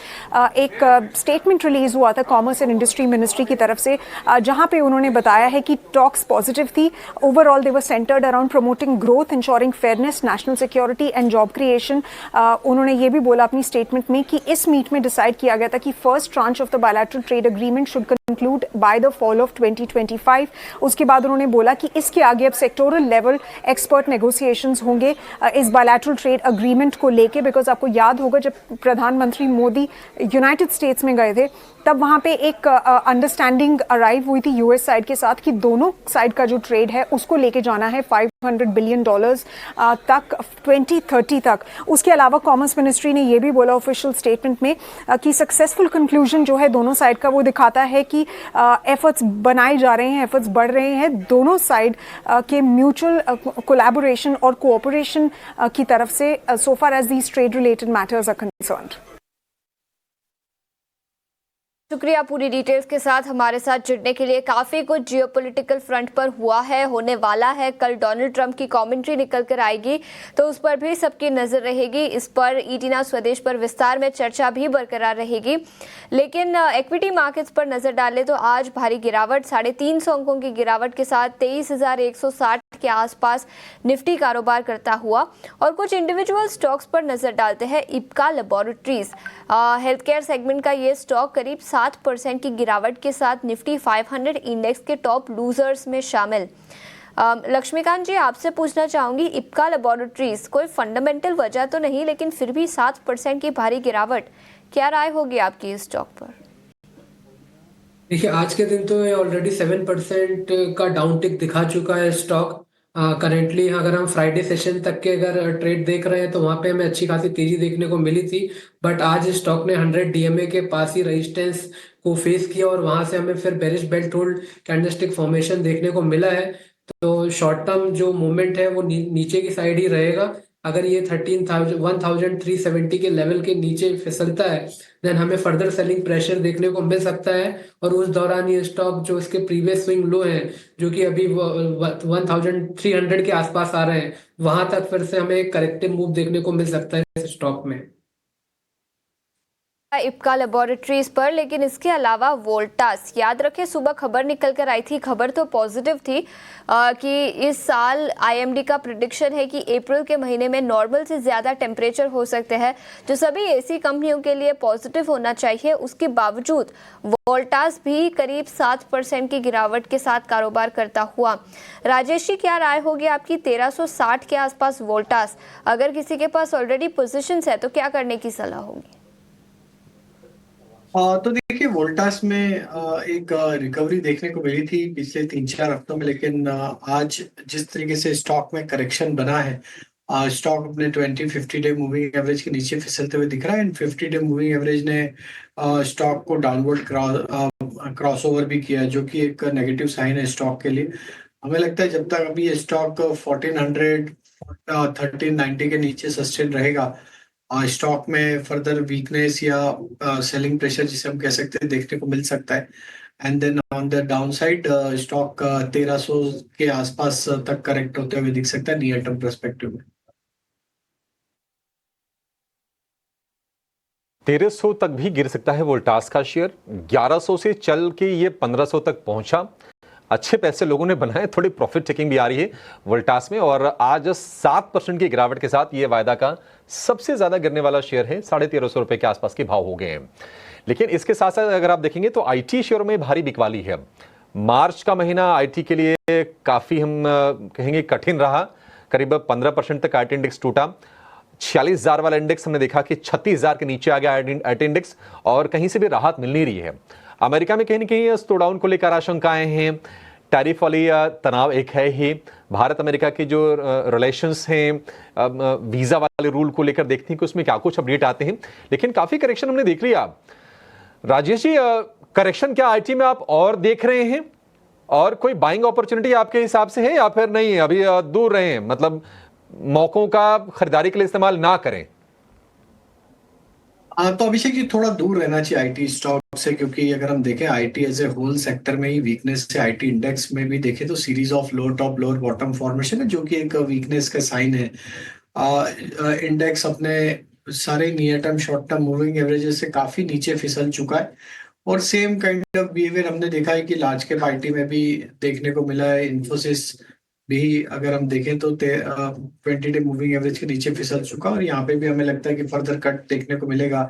एक स्टेटमेंट रिलीज हुआ था कॉमर्स एंड इंडस्ट्री मिनिस्ट्री की तरफ से, जहां पे उन्होंने बताया है कि टॉक्स पॉजिटिव थी। Overall they were centred around promoting growth, ensuring fairness, national security and job creation. उन्होंने ये भी बोला अपनी स्टेटमेंट में कि इस मीट में डिसाइड किया गया था कि first tranche of the bilateral trade agreement should conclude by the fall of 2025। उसके बाद उन्होंने बोला कि इसके आगे अब सेक्टोरल लेवल एक्सपर्ट नेगोशिएशंस होंगे इस बायलैटरल ट्रेड एग्रीमेंट को लेके। बिकॉज आपको याद होगा जब प्रधानमंत्री मोदी यूनाइटेड स्टेट्स में गए थे तब वहाँ पे एक अंडरस्टैंडिंग अराइव हुई थी यूएस साइड के साथ कि दोनों साइड का जो ट्रेड है उसको लेके जाना है $500 बिलियन तक 2030 तक। उसके अलावा कॉमर्स मिनिस्ट्री ने ये भी बोला ऑफिशियल स्टेटमेंट में कि सक्सेसफुल कंक्लूजन जो है दोनों साइड का वो दिखाता है कि एफर्ट्स बनाए जा रहे हैं, एफर्ट्स बढ़ रहे हैं दोनों साइड के म्यूचुअल कोलैबोरेशन और कोऑपरेशन की तरफ से so far as these trade related matters are concerned. शुक्रिया पूरी डिटेल्स के साथ हमारे साथ जुड़ने के लिए। काफ़ी कुछ जियोपॉलिटिकल फ्रंट पर हुआ है, होने वाला है। कल डोनाल्ड ट्रंप की कमेंट्री निकल कर आएगी तो उस पर भी सबकी नज़र रहेगी। इस पर ईटी नाउ स्वदेश पर विस्तार में चर्चा भी बरकरार रहेगी। लेकिन इक्विटी मार्केट्स पर नज़र डालें तो आज भारी गिरावट, 350 अंकों की गिरावट के साथ 23,160 के आसपास निफ्टी कारोबार करता हुआ। और कुछ इंडिविजुअल स्टॉक्स पर नज़र डालते हैं। Ipca laboratories health care segment का ये स्टॉक करीब 7% की गिरावट के साथ निफ्टी 500 इंडेक्स के टॉप लूजर्स में शामिल। लक्ष्मीकांत जी, आपसे पूछना चाहूंगी, इप्का लैबोरेटरीज कोई फंडामेंटल वजह तो नहीं, लेकिन फिर भी 7% की भारी गिरावट, क्या राय होगी आपकी इस स्टॉक पर? देखिए, आज के दिन तो ये ऑलरेडी 7% का डाउन टिक दिखा चुका है स्टॉक। करेंटली अगर हम फ्राइडे सेशन तक के अगर ट्रेड देख रहे हैं तो वहाँ पे हमें अच्छी खासी तेजी देखने को मिली थी। बट आज स्टॉक ने 100 डीएमए के पास ही रेजिस्टेंस को फेस किया और वहाँ से हमें फिर bearish belt hold candlestick formation देखने को मिला है। तो शॉर्ट टर्म जो मूवमेंट है वो नीचे की साइड ही रहेगा। अगर ये 13,370 के लेवल के नीचे फिसलता है देन हमें फर्दर सेलिंग प्रेशर देखने को मिल सकता है। और उस दौरान ये स्टॉक जो इसके प्रीवियस स्विंग लो हैं जो कि अभी 1,300 के आसपास आ रहे हैं, वहां तक फिर से हमें एक करेक्टिव मूव देखने को मिल सकता है इस स्टॉक में। इप्का लेबोरेटरीज पर, लेकिन इसके अलावा वोल्टास, याद रखें सुबह खबर निकल कर आई थी, खबर तो पॉजिटिव थी कि इस साल आईएमडी का प्रिडिक्शन है कि अप्रैल के महीने में नॉर्मल से ज़्यादा टेम्परेचर हो सकते हैं, जो सभी एसी कंपनियों के लिए पॉजिटिव होना चाहिए। उसके बावजूद वोल्टास भी करीब 7% की गिरावट के साथ कारोबार करता हुआ। राजेश जी, क्या राय होगी आपकी 1360 के आसपास वोल्टास, अगर किसी के पास ऑलरेडी पोजिशन है तो क्या करने की सलाह होगी? तो देखिए, वोल्टास में एक रिकवरी देखने को मिली थी पिछले 3-4 हफ्तों में, लेकिन आज जिस तरीके से स्टॉक में करेक्शन बना है, स्टॉक अपने 20-50 डे मूविंग एवरेज के नीचे फिसलते हुए दिख रहा है। एंड 50 डे मूविंग एवरेज ने स्टॉक को डाउनवर्ड क्रॉसओवर भी किया, जो कि एक नेगेटिव साइन है स्टॉक के लिए। हमें लगता है जब तक अभी ये स्टॉक 1400 1390 के नीचे सस्टेन रहेगा, स्टॉक में फर्दर वीकनेस या सेलिंग प्रेशर जिसे हम कह सकते हैं देखने को मिल सकता है। And then on the downside stock 1300 के आसपास तक करेक्ट होते हुए दिख सकता है नियर टर्म पर्सपेक्टिव में। 1300 तक भी गिर सकता है वोल्टास का शेयर। 1100 से चल के ये 1500 तक पहुंचा। अच्छे पैसे लोगों ने बनाए, थोड़ी प्रॉफिट टेकिंग भी आ रही है वोल्टास में, और आज 7% की गिरावट के साथ ये वायदा का सबसे ज्यादा गिरने वाला शेयर है। 1350 रुपए के आसपास के भाव हो गए हैं। लेकिन इसके साथ साथ अगर आप देखेंगे तो आईटी शेयरों में भारी बिकवाली है। मार्च का महीना आईटी के लिए काफी हम कहेंगे कठिन रहा। करीब 15% तक आईटी इंडेक्स टूटा। 46,000 वाला इंडेक्स हमने देखा कि 36,000 के नीचे आ गया आईटी इंडेक्स, और कहीं से भी राहत मिल नहीं रही है। अमेरिका में कहीं ना कहीं स्लो डाउन को लेकर आशंकाएं हैं। टैरिफ वाली तनाव एक है ही। भारत अमेरिका के जो रिलेशंस हैं, वीजा वाले रूल को लेकर देखते हैं कि उसमें क्या कुछ अपडेट आते हैं। लेकिन काफी करेक्शन हमने देख लिया। राजेश जी, करेक्शन क्या आईटी में आप और देख रहे हैं, और कोई बाइंग अपॉर्चुनिटी आपके हिसाब से है या फिर नहीं, अभी दूर रहे हैं, मतलब मौकों का खरीदारी के लिए इस्तेमाल ना करें? तो अभिषेक जी, थोड़ा दूर रहना चाहिए आईटी स्टॉक से, क्योंकि अगर हम देखें IT as a whole sector में ही वीकनेस है। आईटी इंडेक्स में भी देखें तो series of lower top lower bottom formation है, जो कि एक वीकनेस का साइन है। इंडेक्स अपने सारे near term short term moving averages से काफी नीचे फिसल चुका है, और सेम काइंड ऑफ बिहेवियर हमने देखा है कि लार्ज कैप आईटी में भी देखने को मिला है। इन्फोसिस भी अगर हम देखें तो 20 डे मूविंग एवरेज के नीचे फिसल चुका, और यहाँ पे भी हमें लगता है कि फर्दर कट देखने को मिलेगा।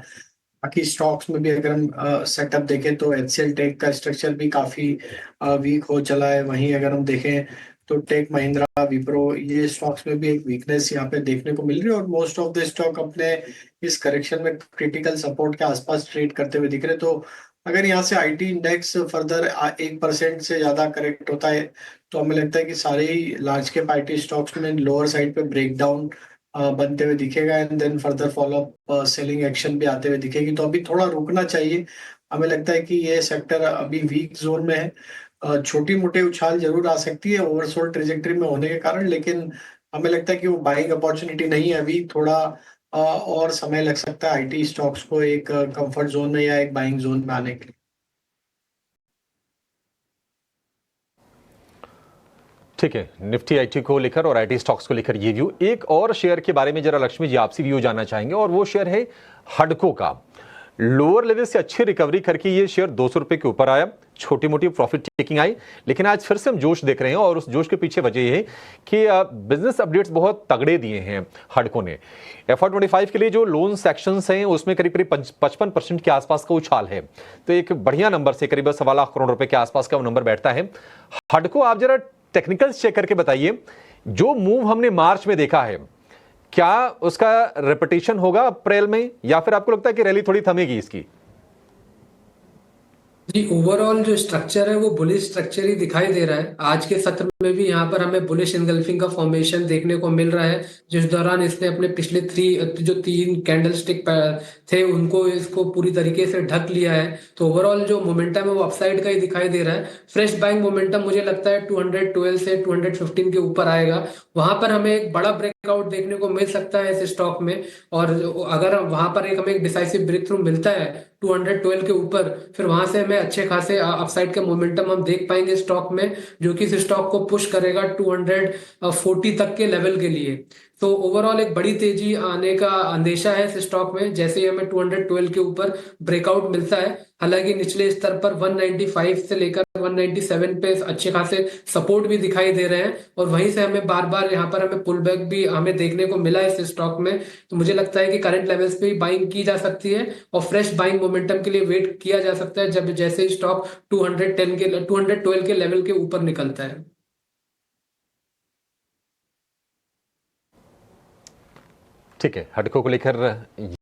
बाकी स्टॉक्स में भी अगर हम सेटअप देखें तो एचसीएल टेक का स्ट्रक्चर भी काफी वीक हो चला है। वहीं अगर हम देखें तो टेक महिंद्रा, विप्रो, ये स्टॉक्स में भी एक वीकनेस यहाँ पे देखने को मिल रही है, और मोस्ट ऑफ द स्टॉक अपने इस करेक्शन में क्रिटिकल सपोर्ट के आसपास ट्रेड करते हुए दिख रहे। तो अगर यहाँ से आईटी इंडेक्स फर्दर 1% से ज्यादा करेक्ट होता है, तो हमें लगता है कि सारे ही लार्ज कैप आईटी स्टॉक्स में लोअर साइड पे ब्रेकडाउन बनते हुए दिखेगा, and then further follow up selling action भी आते हुए दिखेगी। तो अभी थोड़ा रुकना चाहिए। हमें लगता है कि ये सेक्टर अभी वीक जोन में है। छोटी मोटे उछाल जरूर आ सकती है ओवरसोल्ड ट्रेजेक्टरी में होने के कारण, लेकिन हमें लगता है कि वो बाइंग अपॉर्चुनिटी नहीं है। अभी थोड़ा और समय लग सकता है आईटी स्टॉक्स को एक कंफर्ट जोन में या एक बाइंग जोन में आने के लिए। ठीक है, निफ्टी आईटी को लेकर और आईटी स्टॉक्स को लेकर ये व्यू। एक और शेयर के बारे में जरा लक्ष्मी जी आपसे व्यू जानना चाहेंगे, और वो शेयर है हडको का। लोअर लेवल से अच्छी रिकवरी करके ये शेयर 200 रुपए के ऊपर आया। छोटी मोटी प्रॉफिट टेकिंग आई, लेकिन आज फिर से हम जोश देख रहे हैं, और उस जोश के पीछे वजह ये है कि बिजनेस अपडेट्स बहुत तगड़े दिए हैं हडको ने। FY25 के लिए जो लोन सेक्शंस हैं उसमें करीब करीब 55% के आसपास का उछाल है। तो एक बढ़िया नंबर से करीब 1.25 लाख करोड़ रुपए के आसपास का वो नंबर बैठता है। हडको, आप जरा टेक्निकल्स चेक करके बताइए, जो मूव हमने मार्च में देखा है क्या उसका रिपीटेशन होगा अप्रैल में, या फिर आपको लगता है कि रैली थोड़ी थमेगी इसकी? जी, ओवरऑल जो स्ट्रक्चर है वो बुलिश स्ट्रक्चर ही दिखाई दे रहा है। आज के सत्र में भी यहाँ पर हमें बुलिश इनगल्फिंग का फॉर्मेशन देखने को मिल रहा है, जिस दौरान इसने अपने पिछले जो 3 कैंडल स्टिक थे उनको इसको पूरी तरीके से ढक लिया है। तो ओवरऑल जो मोमेंटम है वो अपसाइड का ही दिखाई दे रहा है। फ्रेश बाइंग मोमेंटम मुझे लगता है 212 से 215 के ऊपर आएगा। वहां पर हमें एक बड़ा ब्रेकआउट देखने को मिल सकता है इस स्टॉक में, और अगर वहां पर हमें एक डिसाइसिव ब्रेक थ्रू मिलता है 212 के ऊपर, फिर वहां से हमें अच्छे खासे अपसाइड के मोमेंटम हम देख पाएंगे स्टॉक में, जो कि इस स्टॉक को पुश करेगा 240 तक के लेवल के लिए। तो ओवरऑल एक बड़ी तेजी आने का अंदेशा है इस स्टॉक में, जैसे ही हमें 212 के ऊपर ब्रेकआउट मिलता है। हालांकि निचले स्तर पर 195 से लेकर 197 पे अच्छे खासे सपोर्ट भी दिखाई दे रहे हैं, और वहीं से हमें बार बार यहाँ पर हमें पुल बैक भी हमें देखने को मिला है इस स्टॉक में। तो मुझे लगता है कि करंट लेवल्स पे भी बाइंग की जा सकती है और फ्रेश बाइंग मोमेंटम के लिए वेट किया जा सकता है जब जैसे स्टॉक 212 के लेवल के ऊपर निकलता है। ठीक है, हडको को लेकर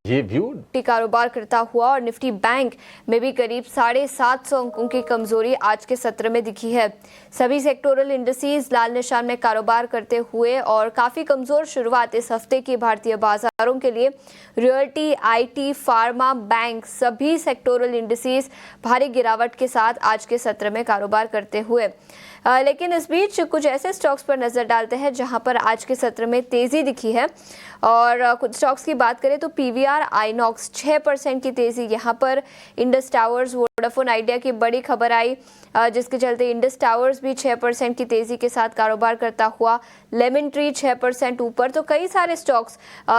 ये व्यू। निफ्टी कारोबार करता हुआ और निफ्टी बैंक में भी करीब 750 अंकों की कमजोरी आज के सत्र में दिखी है। सभी सेक्टोरल इंडिसेस लाल निशान में कारोबार करते हुए और काफी कमजोर शुरुआत इस हफ्ते की भारतीय बाजारों के लिए। रियल्टी, आईटी, फार्मा, बैंक सभी सेक्टोरल इंडिसेस भारी गिरावट के साथ आज के सत्र में कारोबार करते हुए। लेकिन इस बीच कुछ ऐसे स्टॉक्स पर नजर डालते हैं जहां पर आज के सत्र में तेजी दिखी है। और कुछ स्टॉक्स की बात करें तो पीवीआर, आइनॉक्स 6% की तेजी यहां पर। इंडस टावर्स, वोडाफोन आइडिया की बड़ी खबर आई जिसके चलते इंडस टावर्स भी 6% की तेजी के साथ कारोबार करता हुआ। लेमन ट्री 6% ऊपर। तो कई सारे स्टॉक्स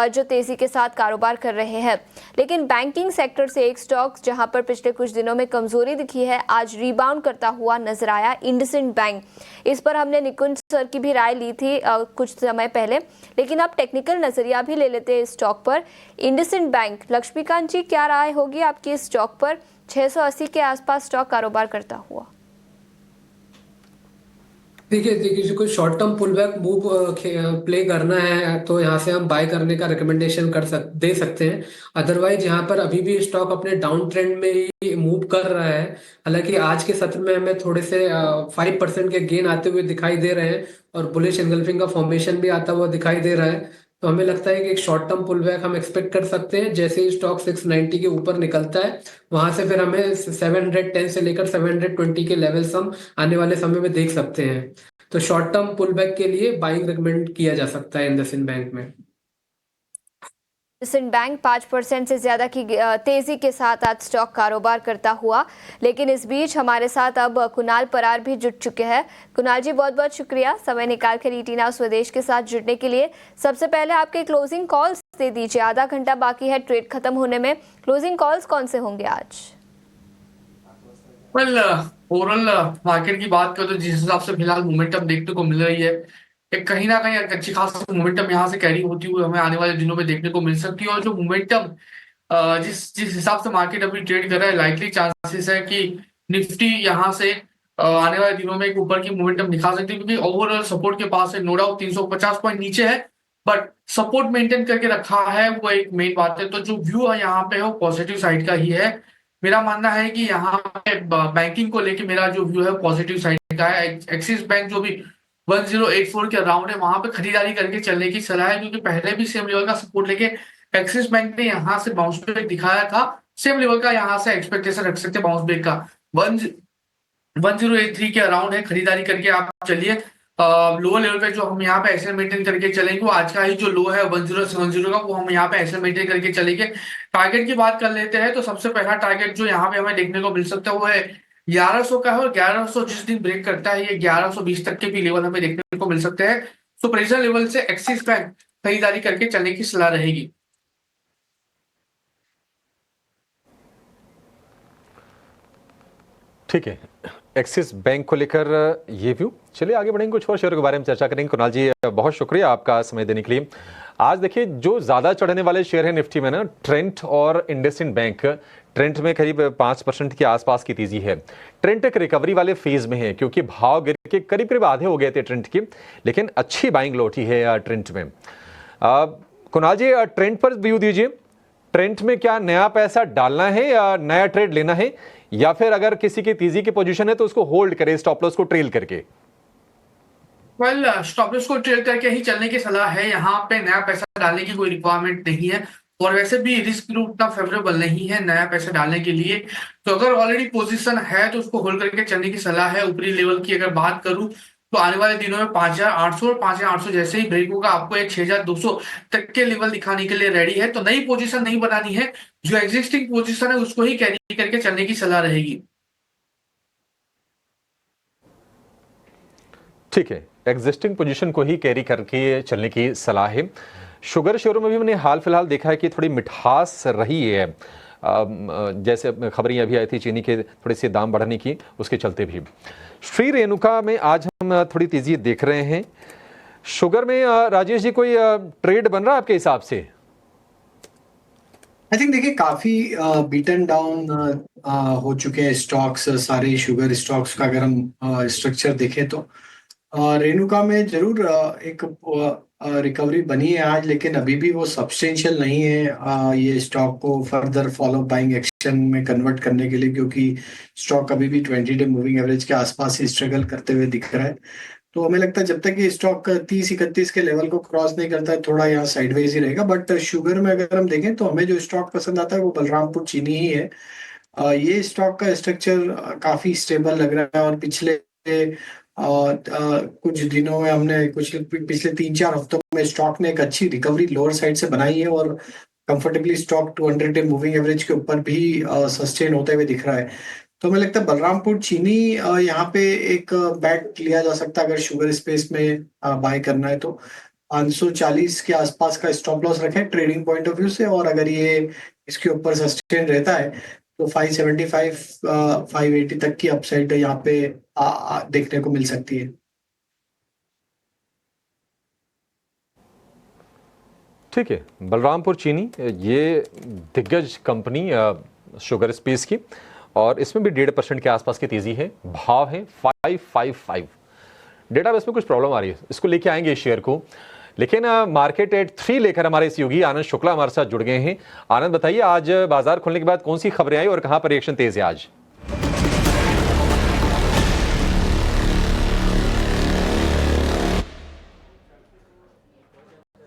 जो तेजी के साथ कारोबार कर रहे हैं। लेकिन बैंकिंग सेक्टर से एक स्टॉक जहां पर पिछले कुछ दिनों में कमजोरी दिखी है, आज रिबाउंड करता हुआ नजर आया, इंडसइंड बैंक। इस पर हमने निकुंज सर की भी राय ली थी कुछ समय पहले, लेकिन अब टेक्निकल नजरिया भी ले लेते हैं इस स्टॉक पर। इंडसइंड बैंक, लक्ष्मीकांत जी क्या राय होगी आपकी इस स्टॉक पर? 680 के आसपास स्टॉक कारोबार करता हुआ। देखिए कोई short term pullback move play करना है तो यहाँ से हम बाय करने का रिकमेंडेशन दे सकते हैं। अदरवाइज यहाँ पर अभी भी स्टॉक अपने डाउन ट्रेंड में ही मूव कर रहा है। हालांकि आज के सत्र में हमें थोड़े से 5% के गेन आते हुए दिखाई दे रहे हैं और बुलिश एंगल्फिंग का फॉर्मेशन भी आता हुआ दिखाई दे रहा है। तो हमें लगता है कि एक शॉर्ट टर्म पुल बैक हम एक्सपेक्ट कर सकते हैं। जैसे ही स्टॉक 690 के ऊपर निकलता है, वहां से फिर हमें 710 से लेकर 720 के लेवल्स हम आने वाले समय में देख सकते हैं। तो शॉर्ट टर्म पुल बैक के लिए बाइंग रिकमेंड किया जा सकता है इंडसइंड बैंक में। इंडसइंड बैंक 5% से ज्यादा की तेजी के साथ आज स्टॉक कारोबार करता हुआ। लेकिन इस बीच हमारे साथ अब कुणाल परार भी जुड़ चुके हैं। कुणाल जी, बहुत बहुत शुक्रिया समय निकाल कर ईटी नाउ स्वदेश के साथ जुड़ने के लिए। सबसे पहले आपके क्लोजिंग कॉल्स दे दीजिए, आधा घंटा बाकी है ट्रेड खत्म होने में। क्लोजिंग कॉल्स कौन से होंगे आज? वेल, ओवरऑल मार्केट की बात करें तो जिस हिसाब से फिलहाल मोमेंटम देखने को मिल रही है, एक कहीं ना कहीं एक अच्छी खासी मोमेंटम यहाँ से कैरी होती हुई हमें आने वाले दिनों में देखने को मिल सकती है। और जो मोमेंटम जिस जिस हिसाब से मार्केट अभी ट्रेड कर रहा है, लाइकली चांसेस है कि निफ्टी यहाँ से आने वाले दिनों में एक ऊपर की मोमेंटम दिखा सकती है, क्योंकि ओवरऑल सपोर्ट के पास है। नो डाउट 350 पॉइंट नीचे है, बट सपोर्ट मेंटेन करके रखा है, वो एक मेन बात है। तो जो व्यू है यहाँ पे वो पॉजिटिव साइड का ही है। मेरा मानना है कि यहाँ पे बैंकिंग को लेके मेरा जो व्यू है पॉजिटिव साइड का है। एक्सिस बैंक जो भी 1084 के अराउंड है, वहां पे खरीदारी करके चलने की सलाह है, क्योंकि पहले भी सेम लेवल का सपोर्ट लेके एक्सिस बैंक ने यहाँ से बाउंस बैक दिखाया था। सेम लेवल का यहाँ से एक्सपेक्टेशन रख सकते हैं बाउंस बैक का। 1083 के अराउंड है, खरीदारी करके आप चलिए। लोअर लेवल पे जो हम यहाँ पे एक्सेल मेंटेन करके चलेंगे, वो आज का ही जो लो है 1070 का, वो हम यहाँ पे एक्सेल मेंटेन करके चलेंगे। टारगेट की बात कर लेते हैं तो सबसे पहला टारगेट जो यहाँ पे हमें देखने को मिल सकता है वो है 1100 का है। और 1100 जिस दिन ब्रेक करता है, ये 1120 तक के भी लेवल हमें देखने को मिल सकते हैं। तो प्रेशर लेवल से एक्सिस बैंक खरीदारी करके चलने की सलाह रहेगी। ठीक है, एक्सिस बैंक को लेकर ये व्यू। चलिए आगे बढ़ेंगे, कुछ और शेयरों के बारे में चर्चा करेंगे। कुणाल जी, बहुत शुक्रिया आपका समय देने के लिए। आज देखिए, जो ज्यादा चढ़ने वाले शेयर है निफ्टी में ना, ट्रेंट और इंडसइंड बैंक। ट्रेंट में करीब 5% के आसपास की तेजी है। ट्रेंट एक रिकवरी वाले फेज में है, क्योंकि भाव गिर के करीब करीब आधे हो गए थे ट्रेंट की, लेकिन अच्छी बाइंग लौटी है ट्रेंट में। कुणाल जी, ट्रेंट पर व्यू दीजिए। ट्रेंट में क्या नया पैसा डालना है या नया ट्रेड लेना है, या फिर अगर किसी की तेजी की पोजीशन है तो उसको होल्ड करे, स्टॉप लॉस को ट्रेल करके? वेल, स्टॉप लॉस को ट्रेल करके ही चलने की सलाह है। यहाँ पे नया पैसा डालने की कोई रिक्वायरमेंट नहीं है, और वैसे भी रिस्क उतना फेवरेबल नहीं है नया पैसा डालने के लिए। तो अगर ऑलरेडी पोजीशन है तो उसको होल्ड करके चलने की सलाह है। ऊपरी लेवल की अगर बात करूं तो आने वाले दिनों में 5800 और 5800 जैसे ही ब्रेक होगा, आपको एक 6200 तक के लेवल दिखाने के लिए रेडी है। तो नई पोजीशन नहीं बनानी है, जो एग्जिस्टिंग पोजीशन है उसको ही कैरी करके चलने की सलाह रहेगी। ठीक है, एग्जिस्टिंग पोजीशन को ही कैरी करके चलने की सलाह है। शुगर शेयरों में भी हमने हाल फिलहाल देखा है कि थोड़ी मिठास रही है, जैसे खबरें अभी आई थी चीनी के थोड़े से दाम बढ़ने की, उसके चलते भी। श्री रेणुका में आज हम थोड़ी तेजी देख रहे हैं। शुगर में राजेश जी कोई ट्रेड बन रहा है आपके हिसाब से? आई थिंक देखिए काफी बीटन डाउन हो चुके हैं स्टॉक्स, सारे शुगर स्टॉक्स का अगर हम स्ट्रक्चर देखें तो रेणुका में जरूर एक रिकवरी बनी है आज, लेकिन अभी भी वो सब्सटेंशियल नहीं है ये स्टॉक को फर्दर फॉलो बाइंग एक्शन में कन्वर्ट करने के लिए, क्योंकि स्टॉक अभी भी 20-डे मूविंग एवरेज के आसपास ही स्ट्रगल करते हुए दिख रहा है। तो हमें लगता है जब तक ये स्टॉक 30-31 के लेवल को क्रॉस नहीं करता है, थोड़ा यहाँ साइडवेज ही रहेगा। बट शुगर में अगर हम देखें तो हमें जो स्टॉक पसंद आता है वो बलरामपुर चीनी ही है। ये स्टॉक का स्ट्रक्चर काफी स्टेबल लग रहा है और पिछले कुछ दिनों में हमने पिछले 3-4 हफ्तों में स्टॉक ने एक अच्छी रिकवरी लोअर साइड से बनाई है और कंफर्टेबली स्टॉक 200-डे मूविंग एवरेज के ऊपर भी सस्टेन होते हुए दिख रहा है। तो हमें लगता है बलरामपुर चीनी यहाँ पे एक बैट लिया जा सकता है अगर शुगर स्पेस में बाय करना है तो। 540 के आसपास का स्टॉप लॉस रखें ट्रेडिंग पॉइंट ऑफ व्यू से, और अगर ये इसके ऊपर सस्टेन रहता है तो 575 580 तक की अपसाइड यहाँ पे देखने को मिल सकती है। ठीक है, बलरामपुर चीनी ये दिग्गज कंपनी शुगर स्पेस की, और इसमें भी 1.5% के आसपास की तेजी है। भाव है 555। डेटा बेस में कुछ प्रॉब्लम आ रही है, इसको लेके आएंगे इस शेयर को, लेकिन मार्केट एट 3 लेकर हमारे इस योगी आनंद शुक्ला हमारे साथ जुड़ गए हैं। आनंद बताइए, आज बाजार खुलने के बाद कौन सी खबरें आई और कहां पर रिएक्शन तेज है आज?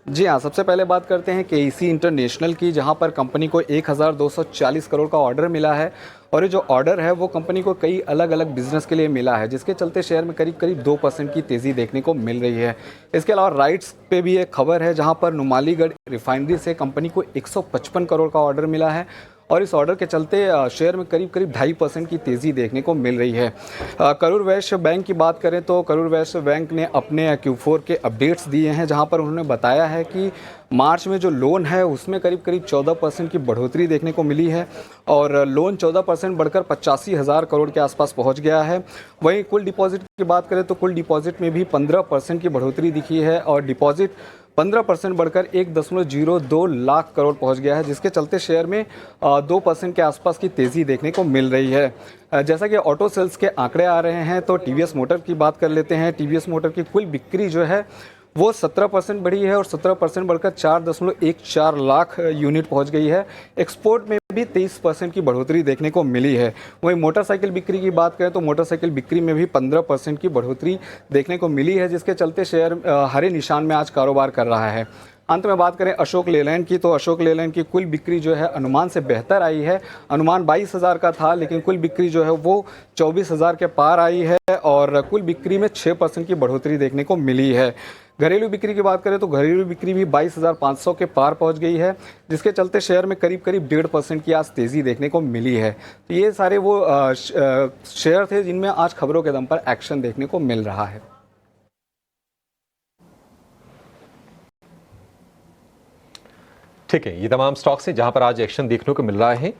जी हाँ, सबसे पहले बात करते हैं केईसी इंटरनेशनल की, जहां पर कंपनी को 1240 करोड़ का ऑर्डर मिला है। और ये जो ऑर्डर है वो कंपनी को कई अलग अलग बिजनेस के लिए मिला है, जिसके चलते शेयर में करीब करीब 2% की तेज़ी देखने को मिल रही है। इसके अलावा राइट्स पे भी एक खबर है, जहां पर नुमालीगढ़ रिफाइनरी से कंपनी को 155 करोड़ का ऑर्डर मिला है और इस ऑर्डर के चलते शेयर में करीब करीब 2.5% की तेज़ी देखने को मिल रही है। करूर वैश्य बैंक की बात करें तो करूर वैश्य बैंक ने अपने Q4 के अपडेट्स दिए हैं, जहां पर उन्होंने बताया है कि मार्च में जो लोन है उसमें करीब करीब 14% की बढ़ोतरी देखने को मिली है और लोन 14% बढ़कर 85,000 करोड़ के आसपास पहुंच गया है। वहीं कुल डिपॉजिट की बात करें तो कुल डिपॉजिट में भी 15% की बढ़ोतरी दिखी है और डिपॉजिट 15% बढ़कर 1.02 लाख करोड़ पहुंच गया है, जिसके चलते शेयर में 2% के आसपास की तेज़ी देखने को मिल रही है। जैसा कि ऑटो सेल्स के आंकड़े आ रहे हैं तो टीवीएस मोटर की बात कर लेते हैं। टीवीएस मोटर की कुल बिक्री जो है वो 17% बढ़ी है और 17% बढ़कर 4.14 लाख यूनिट पहुंच गई है। एक्सपोर्ट में भी 23% की बढ़ोतरी देखने को मिली है। वहीं मोटरसाइकिल बिक्री की बात करें तो मोटरसाइकिल बिक्री में भी 15% की बढ़ोतरी देखने को मिली है, जिसके चलते शेयर हरे निशान में आज कारोबार कर रहा है। अंत में बात करें अशोक लेलैंड की, तो अशोक लेलैंड की कुल बिक्री जो है अनुमान से बेहतर आई है। अनुमान 22,000 का था, लेकिन कुल बिक्री जो है वो 24,000 के पार आई है और कुल बिक्री में 6% की बढ़ोतरी देखने को मिली है। घरेलू बिक्री की बात करें तो घरेलू बिक्री भी 22,500 के पार पहुंच गई है, जिसके चलते शेयर में करीब करीब 1.5% की आज तेज़ी देखने को मिली है। तो ये सारे वो शेयर थे जिनमें आज खबरों के दम पर एक्शन देखने को मिल रहा है। ठीक है, ये तमाम स्टॉक्स हैं जहां पर आज एक्शन देखने को मिल रहा है।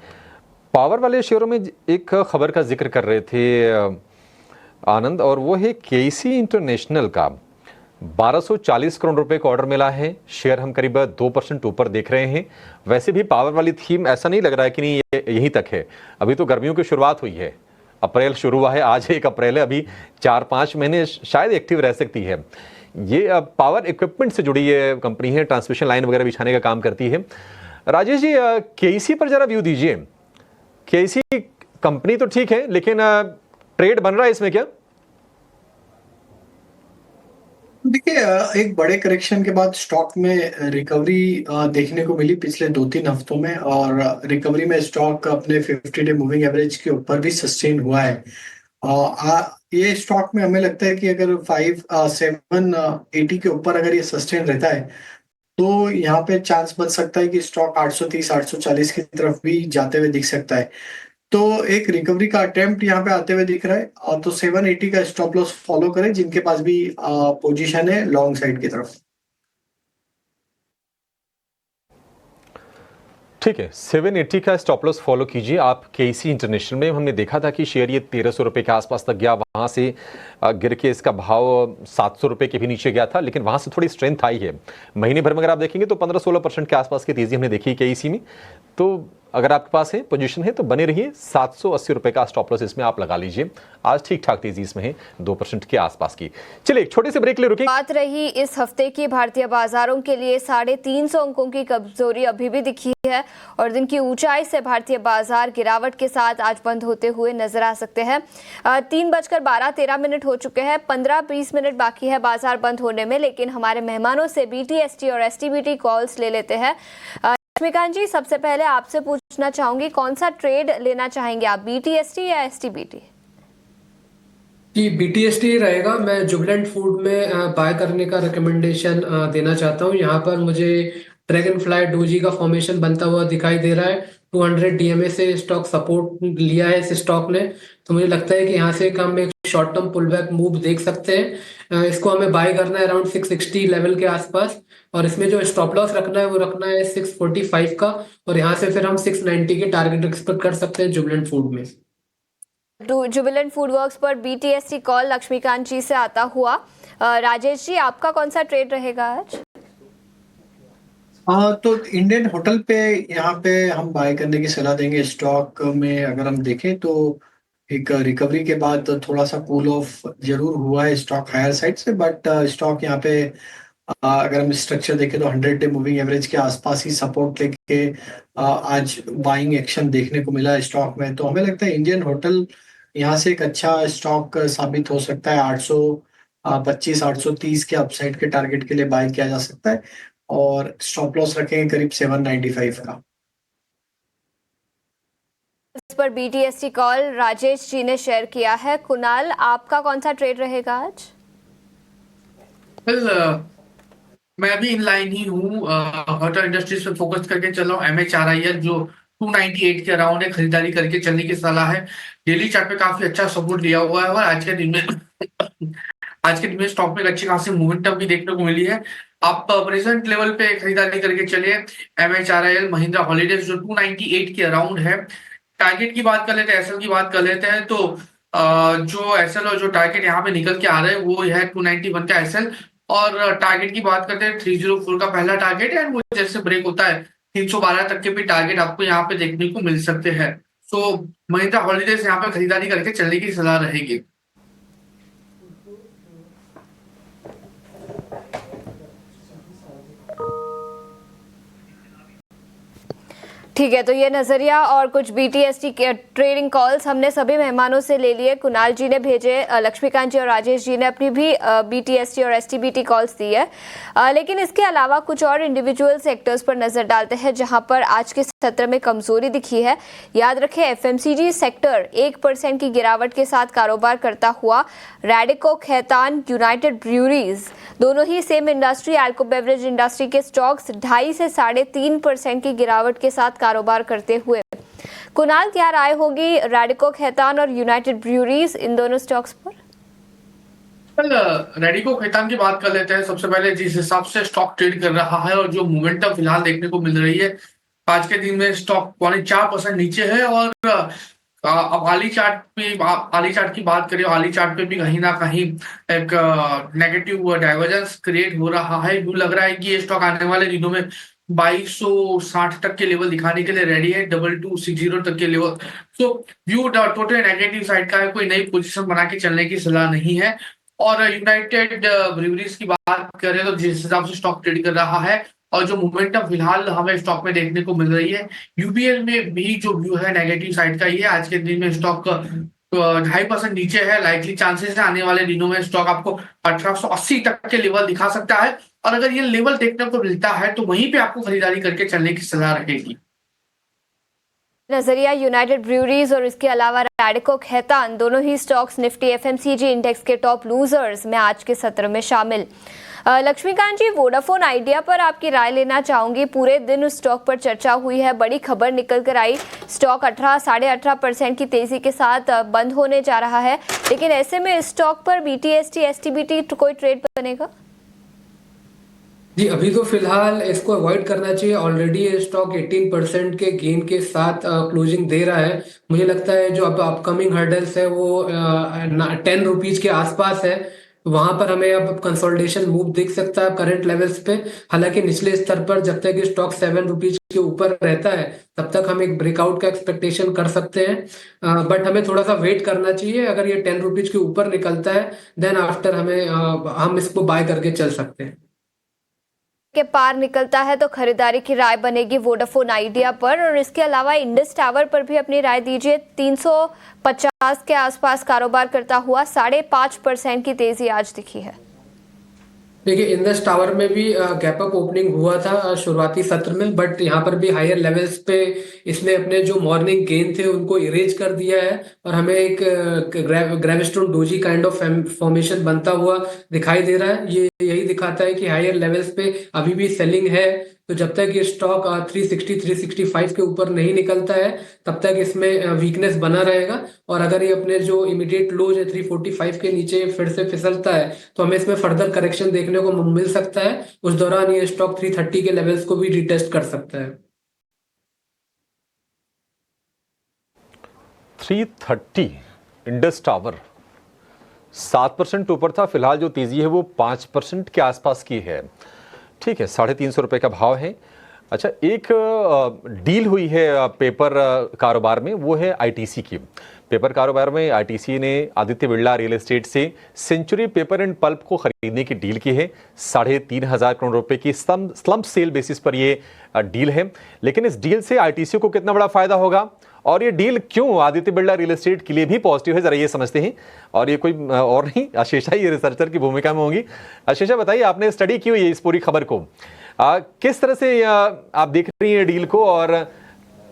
पावर वाले शेयरों में एक खबर का जिक्र कर रहे थे आनंद, और वो है केसी इंटरनेशनल का 1240 करोड़ रुपए का ऑर्डर मिला है। शेयर हम करीब 2% ऊपर देख रहे हैं। वैसे भी पावर वाली थीम ऐसा नहीं लग रहा है कि नहीं ये यहीं तक है, अभी तो गर्मियों की शुरुआत हुई है, अप्रैल शुरू हुआ है, आज 1 अप्रैल है, अभी 4-5 महीने शायद एक्टिव रह सकती है। ये पावर इक्विपमेंट से जुड़ी ये कंपनी है, ट्रांसमिशन लाइन वगैरह बिछाने का काम करती है। राजेश जी, केसी पर जरा व्यू दीजिए। केसी कंपनी तो ठीक है, लेकिन ट्रेड बन रहा है इसमें क्या? देखिए, एक बड़े करेक्शन के बाद स्टॉक में रिकवरी देखने को मिली पिछले 2-3 हफ्तों में, और रिकवरी में स्टॉक अपने 50-डे मूविंग एवरेज के ऊपर भी सस्टेन हुआ है। ये स्टॉक में हमें लगता है कि अगर 780 के ऊपर अगर ये सस्टेन रहता है तो यहाँ पे चांस बन सकता है कि स्टॉक 830-840 की तरफ भी जाते हुए दिख सकता है। तो एक रिकवरी का अटेम्प्ट यहाँ पे आते हुए दिख रहा है, और तो 780 का स्टॉप लॉस फॉलो करें जिनके पास भी पोजीशन है लॉन्ग साइड की तरफ। ठीक है, 780 का स्टॉप लॉस फॉलो कीजिए आप। केसी इंटरनेशनल में हमने देखा था कि शेयर ये 1300 रुपए के आसपास तक गया, वहां से गिर के इसका भाव 700 रुपए के भी नीचे गया था, लेकिन वहां से थोड़ी स्ट्रेंथ आई है। महीने भर में अगर आप देखेंगे तो 15-16% के आसपास की तेजी हमने देखी केसी में। तो अगर आपके पास है पोजीशन है तो बने रहिए, 780 रुपए का स्टॉप लॉस इसमें आप लगा लीजिए। आज ठीक ठाक तेजी इसमें है 2% के आसपास की। चलिए एक छोटे से ब्रेक ले रुके। बात रही इस हफ्ते की भारतीय बाजारों के लिए 350 अंकों की कमजोरी अभी भी दिखी है और दिन की ऊंचाई से भारतीय बाजार गिरावट के साथ आज बंद होते हुए नजर आ सकते हैं। 3:12-13 हो चुके हैं, 15-20 मिनट बाकी है बाजार बंद होने में, लेकिन हमारे मेहमानों से BTST और STBT कॉल्स ले लेते हैं। लक्ष्मीकांत जी, सबसे पहले आपसे पूछना चाहूंगी, कौन सा ट्रेड लेना चाहेंगे आप, BTST या STBT? जी, BTST रहेगा। मैं जुबिलेंट फूड में बाय करने का रिकमेंडेशन देना चाहता हूँ। यहाँ पर मुझे ड्रैगन फ्लाई डोजी का फॉर्मेशन बनता हुआ दिखाई दे रहा है। 200 DMA से स्टॉक सपोर्ट लिया है इस स्टॉक ने, तो मुझे लगता है कि यहाँ से हम एक short term pullback move देख सकते हैं। इसको हमें बाय करना है अराउंड 660 लेवल के आसपास, और इसमें जो स्टॉप लॉस रखना है वो रखना है 645 का, और यहाँ से फिर हम 690 के टारगेट एक्सपेक्ट कर सकते हैं जुबिलेंट फूड में। जुबिलेंट फूड वर्क्स पर BTST कॉल लक्ष्मीकांत जी से आता हुआ। राजेश जी, आपका कौन सा ट्रेड रहेगा आज? तो इंडियन होटल पे यहाँ पे हम बाय करने की सलाह देंगे। स्टॉक में अगर हम देखें तो एक रिकवरी के बाद थोड़ा सा कूल ऑफ जरूर हुआ है स्टॉक हायर साइड से, बट स्टॉक यहाँ पे अगर हम स्ट्रक्चर देखें तो 100 डे मूविंग एवरेज के आसपास ही सपोर्ट लेके आज बाइंग एक्शन देखने को मिला है स्टॉक में। तो हमें लगता है इंडियन होटल यहाँ से एक अच्छा स्टॉक साबित हो सकता है। 825 830 के अपसाइड के टारगेट के लिए बाय किया जा सकता है, और स्टॉप लॉस रखेंगे करीब 795 का। इस पर BTST कॉल राजेश जी ने शेयर किया है। कुणाल, आपका कौन सा ट्रेड रहेगा आज? मैं भी इन लाइन ही हूँ, होटल इंडस्ट्रीज पे फोकस करके चल रहा हूँ। MHRIL जो 298 के अराउंड है, खरीदारी करके चलने की सलाह है। डेली चार्ट पे काफी अच्छा सपोर्ट लिया हुआ है, और आज के दिन में स्टॉक में अच्छी खासी मोमेंटम भी देखने को मिली है। आप प्रेजेंट लेवल पे खरीदारी करके चलिए। MHRIL महिंद्रा हॉलीडेज जो 298 के अराउंड है। टारगेट की बात कर लेते हैं, SL की बात कर लेते हैं, तो जो SL और जो टारगेट यहाँ पे निकल के आ रहे हैं वो है 291 का SL, और टारगेट की बात करते हैं 304 का पहला टारगेट है, एंड वो जैसे ब्रेक होता है 312 तक के भी टारगेट आपको यहाँ पे देखने को मिल सकते हैं। तो महिंद्रा हॉलीडेज यहाँ पे खरीदारी करके चलने की सलाह रहेगी। ठीक है, तो ये नजरिया और कुछ BTST के ट्रेडिंग कॉल्स हमने सभी मेहमानों से ले लिए। कुणाल जी ने भेजे, लक्ष्मीकांत जी और राजेश जी ने अपनी भी BTST और STBT कॉल्स दी है। लेकिन इसके अलावा कुछ और इंडिविजुअल सेक्टर्स पर नजर डालते हैं जहां पर आज के सत्र में कमजोरी दिखी है। याद रखें, FMCG सेक्टर 1% की गिरावट के साथ कारोबार करता हुआ। रैडिको खैतान, यूनाइटेड ब्रूअरीज दोनों ही सेम इंडस्ट्री, अल्को बेवरेज इंडस्ट्री के स्टॉक्स 2.5 से 3.5% की गिरावट के साथ कारोबार करते हुए। कुणाल, क्या राय होगी रैडिको खैतान और यूनाइटेड ब्रूअरीज इन दोनों स्टॉक्स पर? रैडिको खैतान की बात कर लेते हैं। सबसे पहले जिस हिसाब से स्टॉक ट्रेड कर रहा है और जो मोमेंटम फिलहाल देखने को मिल रही है, आज के दिन में स्टॉक 4% नीचे है, और अब आली चार्ट की बात करें, आली चार्ट पे भी कहीं ना कहीं एक नेगेटिव डाइवर्जेंस क्रिएट हो रहा है। यूँ लग रहा है कि ये स्टॉक आने वाले दिनों में 2260 तक के लेवल दिखाने के लिए रेडी है, 2260 तक के लेवल। सो व्यू टोटल नेगेटिव साइड का है, कोई नई पोजीशन बना के चलने की सलाह नहीं है। और यूनाइटेड ब्रूअरीज की बात करें तो जिस हिसाब से स्टॉक ट्रेड कर रहा है और जो मोमेंटम फिलहाल हमें स्टॉक में देखने को मिल रही है, UBL में भी जो व्यू है नेगेटिव साइड का ही है। आज के दिन में स्टॉक 2.5% नीचे है। लाइकली चांसेस है आने वाले दिनों में स्टॉक आपको 1880 तक के लेवल दिखा सकता है, और अगर ये लेवल देखने को मिलता है तो वहीं पे आपको खरीदारी करके चलने की सलाह रहेगी। नजरिया यूनाइटेड ब्रूअरीज और इसके अलावा रैडिको खैतान दोनों ही स्टॉक्स निफ्टी FMCG इंडेक्स के टॉप लूजर्स में आज के सत्र में शामिल। लक्ष्मीकांत जी, वोडाफोन आइडिया पर आपकी राय लेना चाहूंगी। पूरे दिन उस स्टॉक पर चर्चा हुई है, बड़ी खबर निकल कर आई, स्टॉक 18-18.5% की तेजी के साथ बंद होने जा रहा है, लेकिन ऐसे में इस स्टॉक पर BTST STBT कोई ट्रेड बनेगा? जी, अभी तो फिलहाल इसको अवॉइड करना चाहिए। ऑलरेडी ये स्टॉक 18% के गेन के साथ क्लोजिंग दे रहा है। मुझे लगता है जो अब अपकमिंग हर्डल्स है वो 10 रुपीज के आसपास है, वहां पर हमें अब कंसोलिडेशन मूव दिख सकता है करंट लेवल्स पे। हालांकि निचले स्तर पर जब तक ये स्टॉक 7 रुपीज के ऊपर रहता है तब तक हम एक ब्रेकआउट का एक्सपेक्टेशन कर सकते हैं, बट हमें थोड़ा सा वेट करना चाहिए। अगर ये 10 रुपीज के ऊपर निकलता है देन आफ्टर हम इसको बाय करके चल सकते हैं। के पार निकलता है तो खरीदारी की राय बनेगी वोडाफोन आइडिया पर। और इसके अलावा इंडस टावर पर भी अपनी राय दीजिए। 350 के आसपास कारोबार करता हुआ 5.5% की तेजी आज दिखी है। देखिए, इंडस टावर में भी गैप अप ओपनिंग हुआ था शुरुआती सत्र में, बट यहाँ पर भी हायर लेवल्स पे इसने अपने जो मॉर्निंग गेन थे उनको इरेज कर दिया है और हमें एक ग्रेविस्टोन डोजी काइंड ऑफ फॉर्मेशन बनता हुआ दिखाई दे रहा है। ये यही दिखाता है कि हायर लेवल्स पे अभी भी सेलिंग है। तो जब तक ये स्टॉक 360-365 के ऊपर नहीं निकलता है तब तक इसमें वीकनेस बना रहेगा। और अगर ये अपने जो इमीडिएट लोज है 345 के नीचे फिर से फिसलता है तो हमें इसमें फर्दर करेक्शन देखने को मिल सकता है। उस दौरान ये स्टॉक 330 के लेवल्स को भी रिटेस्ट कर सकता है। 330 इंडस टावर 7% ऊपर था, फिलहाल जो तेजी है वो 5% के आसपास की है। ठीक है, 350 रुपये का भाव है। अच्छा, एक डील हुई है पेपर कारोबार में, वो है ITC की। पेपर कारोबार में ITC ने आदित्य बिरला रियल एस्टेट से सेंचुरी पेपर एंड पल्प को खरीदने की डील की है। 3,500 करोड़ रुपए की स्लम्प सेल बेसिस पर ये डील है। लेकिन इस डील से ITC को कितना बड़ा फायदा होगा और ये डील क्यों आदित्य बिरला रियल एस्टेट के लिए भी पॉजिटिव है, जरा ये समझते हैं। और ये कोई और नहीं, आशीषा ये रिसर्चर की भूमिका में होंगी। आशीषा, बताइए, आपने स्टडी की हुई है इस पूरी खबर को, किस तरह से आप देख रही हैं डील को, और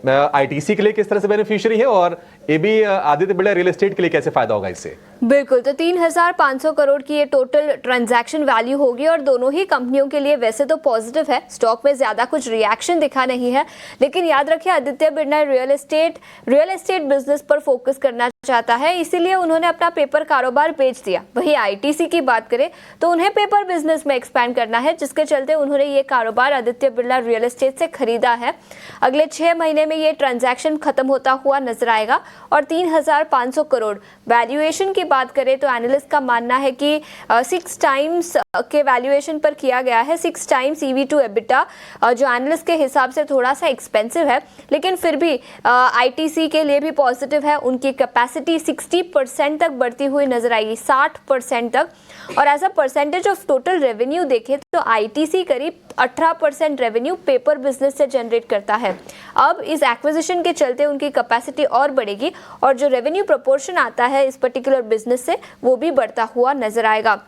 ITC के लिए किस तरह से बेनिफिशियरी है, और ये भी आदित्य बिरला रियल एस्टेट के लिए कैसे फायदा होगा इससे? बिल्कुल, तो 3,500 करोड़ की ये टोटल ट्रांजैक्शन वैल्यू होगी और दोनों ही कंपनियों के लिए वैसे तो पॉजिटिव है। स्टॉक में ज्यादा कुछ रिएक्शन दिखा नहीं है, लेकिन याद रखिए Aditya Birla real estate business पर फोकस करना चाहता है, इसीलिए उन्होंने अपना पेपर कारोबार बेच दिया। वहीं ITC की बात करें तो उन्हें पेपर बिजनेस में एक्सपैंड करना है, जिसके चलते उन्होंने ये कारोबार आदित्य बिरला रियल एस्टेट से खरीदा है। अगले 6 महीने में ये ट्रांजैक्शन खत्म होता हुआ नजर आएगा और 3,500 करोड़ वैल्यूएशन की बात करें तो एनालिस्ट का मानना है कि 6 टाइम्स के वैल्यूएशन पर किया गया है। 6 टाइम्स EV to EBITDA, जो एनालिस्ट के हिसाब से थोड़ा सा एक्सपेंसिव है, लेकिन फिर भी ITC के लिए भी पॉजिटिव है। उनकी कैपेसिटी 60% तक बढ़ती हुई नजर आएगी, 60% तक। और as a percentage of total revenue देखें तो ITC करीब 18% रेवेन्यू पेपर बिजनेस से जनरेट करता है। अब इस एक्विजिशन के चलते उनकी कैपेसिटी और बढ़ेगी और जो रेवेन्यू प्रोपोर्शन आता है इस पर्टिकुलर बिजनेस से वो भी बढ़ता हुआ नजर आएगा।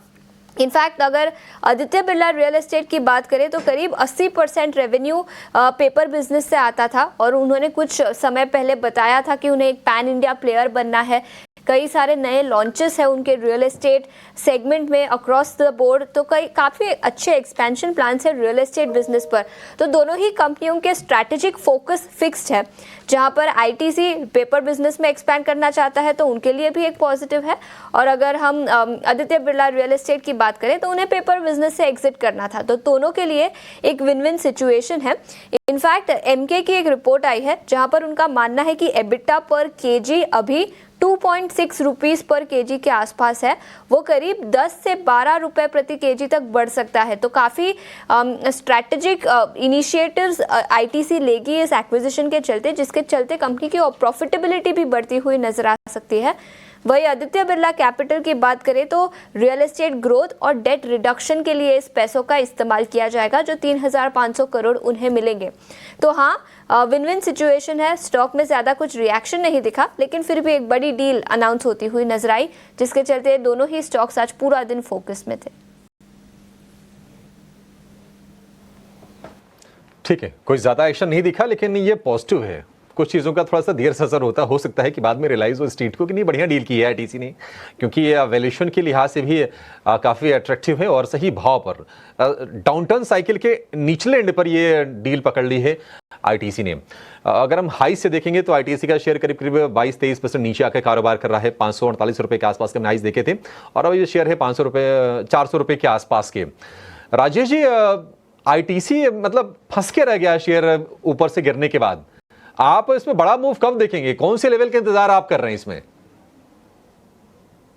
इनफैक्ट अगर आदित्य बिरला रियल एस्टेट की बात करें तो करीब 80% रेवेन्यू पेपर बिजनेस से आता था और उन्होंने कुछ समय पहले बताया था कि उन्हें एक पैन इंडिया प्लेयर बनना है। कई सारे नए लॉन्चेस हैं उनके रियल एस्टेट सेगमेंट में अक्रॉस द बोर्ड, तो काफ़ी अच्छे एक्सपेंशन प्लान्स है रियल एस्टेट बिजनेस पर। तो दोनों ही कंपनियों के स्ट्रैटेजिक फोकस फिक्स्ड है। जहां पर ITC पेपर बिजनेस में एक्सपैंड करना चाहता है तो उनके लिए भी एक पॉजिटिव है, और अगर हम आदित्य बिरला रियल एस्टेट की बात करें तो उन्हें पेपर बिजनेस से एग्जिट करना था, तो दोनों के लिए एक विन विन सिचुएशन है। इनफैक्ट MK की एक रिपोर्ट आई है जहां पर उनका मानना है कि EBITDA पर KG अभी 2.6 रुपीस पर केजी के आसपास है, वो करीब 10 से 12 रुपए प्रति केजी तक बढ़ सकता है। तो काफ़ी स्ट्रैटेजिक इनिशिएटिव्स ITC लेगी इस एक्विजिशन के चलते, जिसके चलते कंपनी की प्रॉफिटेबिलिटी भी बढ़ती हुई नजर आ सकती है। वही आदित्य बिरला कैपिटल की बात करें तो रियल एस्टेट ग्रोथ और डेट रिडक्शन के लिए इस पैसों का इस्तेमाल किया जाएगा, जो 3,500 करोड़ उन्हें मिलेंगे। तो हाँ, विन विन सिचुएशन है। स्टॉक में ज़्यादा कुछ रिएक्शन नहीं दिखा, लेकिन फिर भी एक बड़ी डील अनाउंस होती हुई नजर आई, जिसके चलते दोनों ही स्टॉक्स आज पूरा दिन फोकस में थे। ठीक है, कोई ज़्यादा एक्शन नहीं दिखा, लेकिन ये पॉजिटिव है। कुछ चीज़ों का थोड़ा सा देर से असर होता हो सकता है कि बाद में रियलाइज़ हो स्ट्रीट को कि नहीं बढ़िया डील की है आईटीसी ने, क्योंकि ये वैल्यूएशन के लिहाज से भी काफ़ी अट्रैक्टिव है और सही भाव पर डाउनटर्न साइकिल के निचले एंड पर ये डील पकड़ ली है आईटीसी ने। अगर हम हाई से देखेंगे तो आईटीसी का शेयर करीब करीब 22-23% नीचे आकर कारोबार कर रहा है। 548 रुपये के आसपास के हमने हाइस देखे थे और अब ये शेयर है 400 रुपये के आसपास के। राजेश जी, आईटीसी मतलब फंस के रह गया शेयर ऊपर से गिरने के बाद, आप इसमें बड़ा मूव कब देखेंगे? कौन से लेवल के इंतजार आप कर रहे हैं इसमें?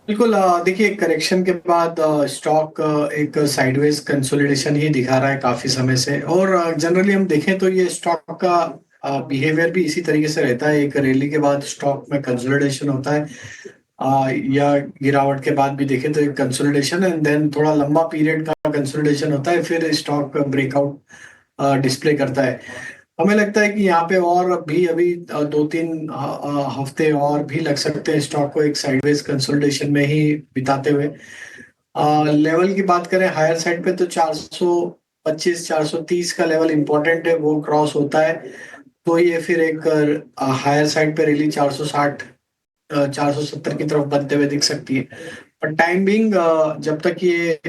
बिल्कुल, देखिए करेक्शन के बाद स्टॉक एक साइडवेज कंसोलिडेशन ही दिखा रहा है काफी समय से, और जनरली हम देखें तो ये स्टॉक का बिहेवियर भी इसी तरीके से रहता है। एक रैली के बाद स्टॉक में कंसोलिडेशन होता है, या गिरावट के बाद भी देखें तो एक कंसोलिडेशन एंड देन थोड़ा लंबा पीरियड का कंसोलिडेशन होता है, फिर स्टॉक ब्रेकआउट डिस्प्ले करता है। हमें लगता है कि यहाँ पे और भी अभी 2-3 हफ्ते और भी लग सकते हैं स्टॉक को एक साइडवेज कंसोलिडेशन में ही बिताते हुए। लेवल की बात करें हायर साइड पे तो 425-430 का लेवल इंपॉर्टेंट है, वो क्रॉस होता है तो ये फिर एक हायर साइड पे रैली 460 470 की तरफ बनते हुए दिख सकती है। पर टाइम बीइंग जब तक ये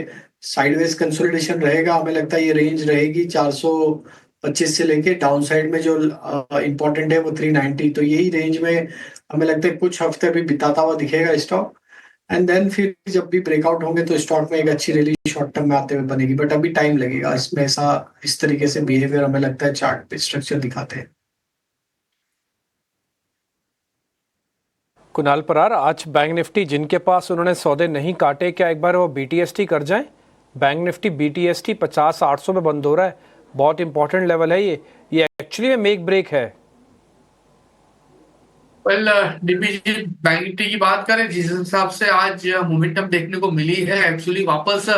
साइडवेज कंसोलिडेशन रहेगा, हमें लगता है ये रेंज रहेगी 425 से लेके डाउन साइड में जो इम्पोर्टेंट है वो 390, तो यही रेंज में हमें लगता है कुछ हफ्ते भी बिताता हुआ दिखेगा स्टॉक, एंड देन फिर जब भी ब्रेकआउट होंगे तो स्टॉक में एक अच्छी रैली शॉर्ट टर्म में आते हुए बनेगी। बट अभी टाइम लगेगा इसमें, ऐसा इस तरीके से बिहेवियर हमें लगता है चार्ट पे स्ट्रक्चर दिखाते हैं। कुणाल परार, आज बैंक निफ्टी जिनके पास उन्होंने सौदे नहीं काटे, क्या एक बार वो बीटीएसटी कर जाएं? बैंक निफ्टी बीटीएसटी 50-800 में बंद हो रहा है, बहुत इंपॉर्टेंट लेवल है ये एक्चुअली में मेक ब्रेक है। वेल डीपीजी बैंक निफ्टी की बात करें, जिस हिसाब से आज मोमेंटम देखने को मिली है, एक्चुअली वापस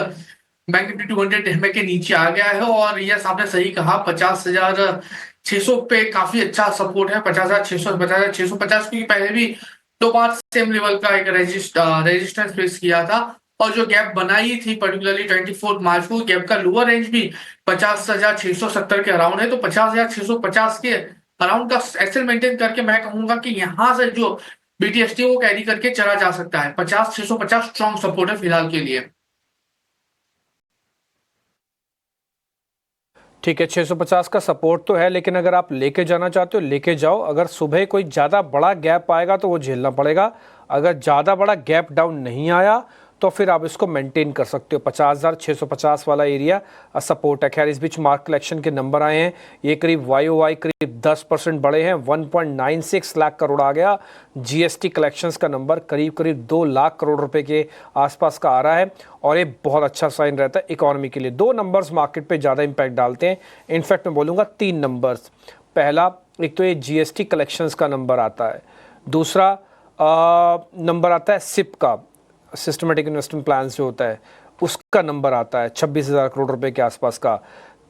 बैंक निफ्टी 200 एमए के नीचे आ गया है, और यस आपने सही कहा 50,600 पे काफी अच्छा सपोर्ट है। 50,600 50,650 की पहले भी 2 बार सेम लेवल का एक रेजिस्टेंस फेस किया था, और जो गैप बनाई थी पर्टिकुलरली 24 मार्च को, गैप का लोअर रेंज भी 50,670 के अराउंड है। तो 50,650 के अराउंड का एक्सेल मेंटेन करके मैं कहूंगा कि यहाँ से जो बीटीएसटी वो कैरी करके चला जा सकता है। 50,650 स्ट्रॉन्ग सपोर्ट है फिलहाल के लिए। ठीक है, 650 का सपोर्ट तो है, लेकिन अगर आप लेके जाना चाहते हो लेके जाओ। अगर सुबह कोई ज़्यादा बड़ा गैप आएगा तो वो झेलना पड़ेगा। अगर ज़्यादा बड़ा गैप डाउन नहीं आया तो फिर आप इसको मेंटेन कर सकते हो। 50,650 वाला एरिया सपोर्ट है। खैर, इस बीच मार्क कलेक्शन के नंबर आए हैं, ये करीब YOY करीब 10% बढ़े हैं, 1.96 लाख करोड़ आ गया। जीएसटी कलेक्शंस का नंबर करीब करीब 2 लाख करोड़ रुपए के आसपास का आ रहा है, और ये बहुत अच्छा साइन रहता है इकोनॉमी के लिए। 2 नंबर्स मार्केट पे ज़्यादा इंपैक्ट डालते हैं, इनफैक्ट मैं बोलूँगा 3 नंबर्स। पहला, एक तो ये जीएसटी कलेक्शंस का नंबर आता है, दूसरा नंबर आता है सिप का, सिस्टमेटिक इन्वेस्टमेंट प्लान जो होता है उसका नंबर आता है 26,000 करोड़ रुपए के आसपास का।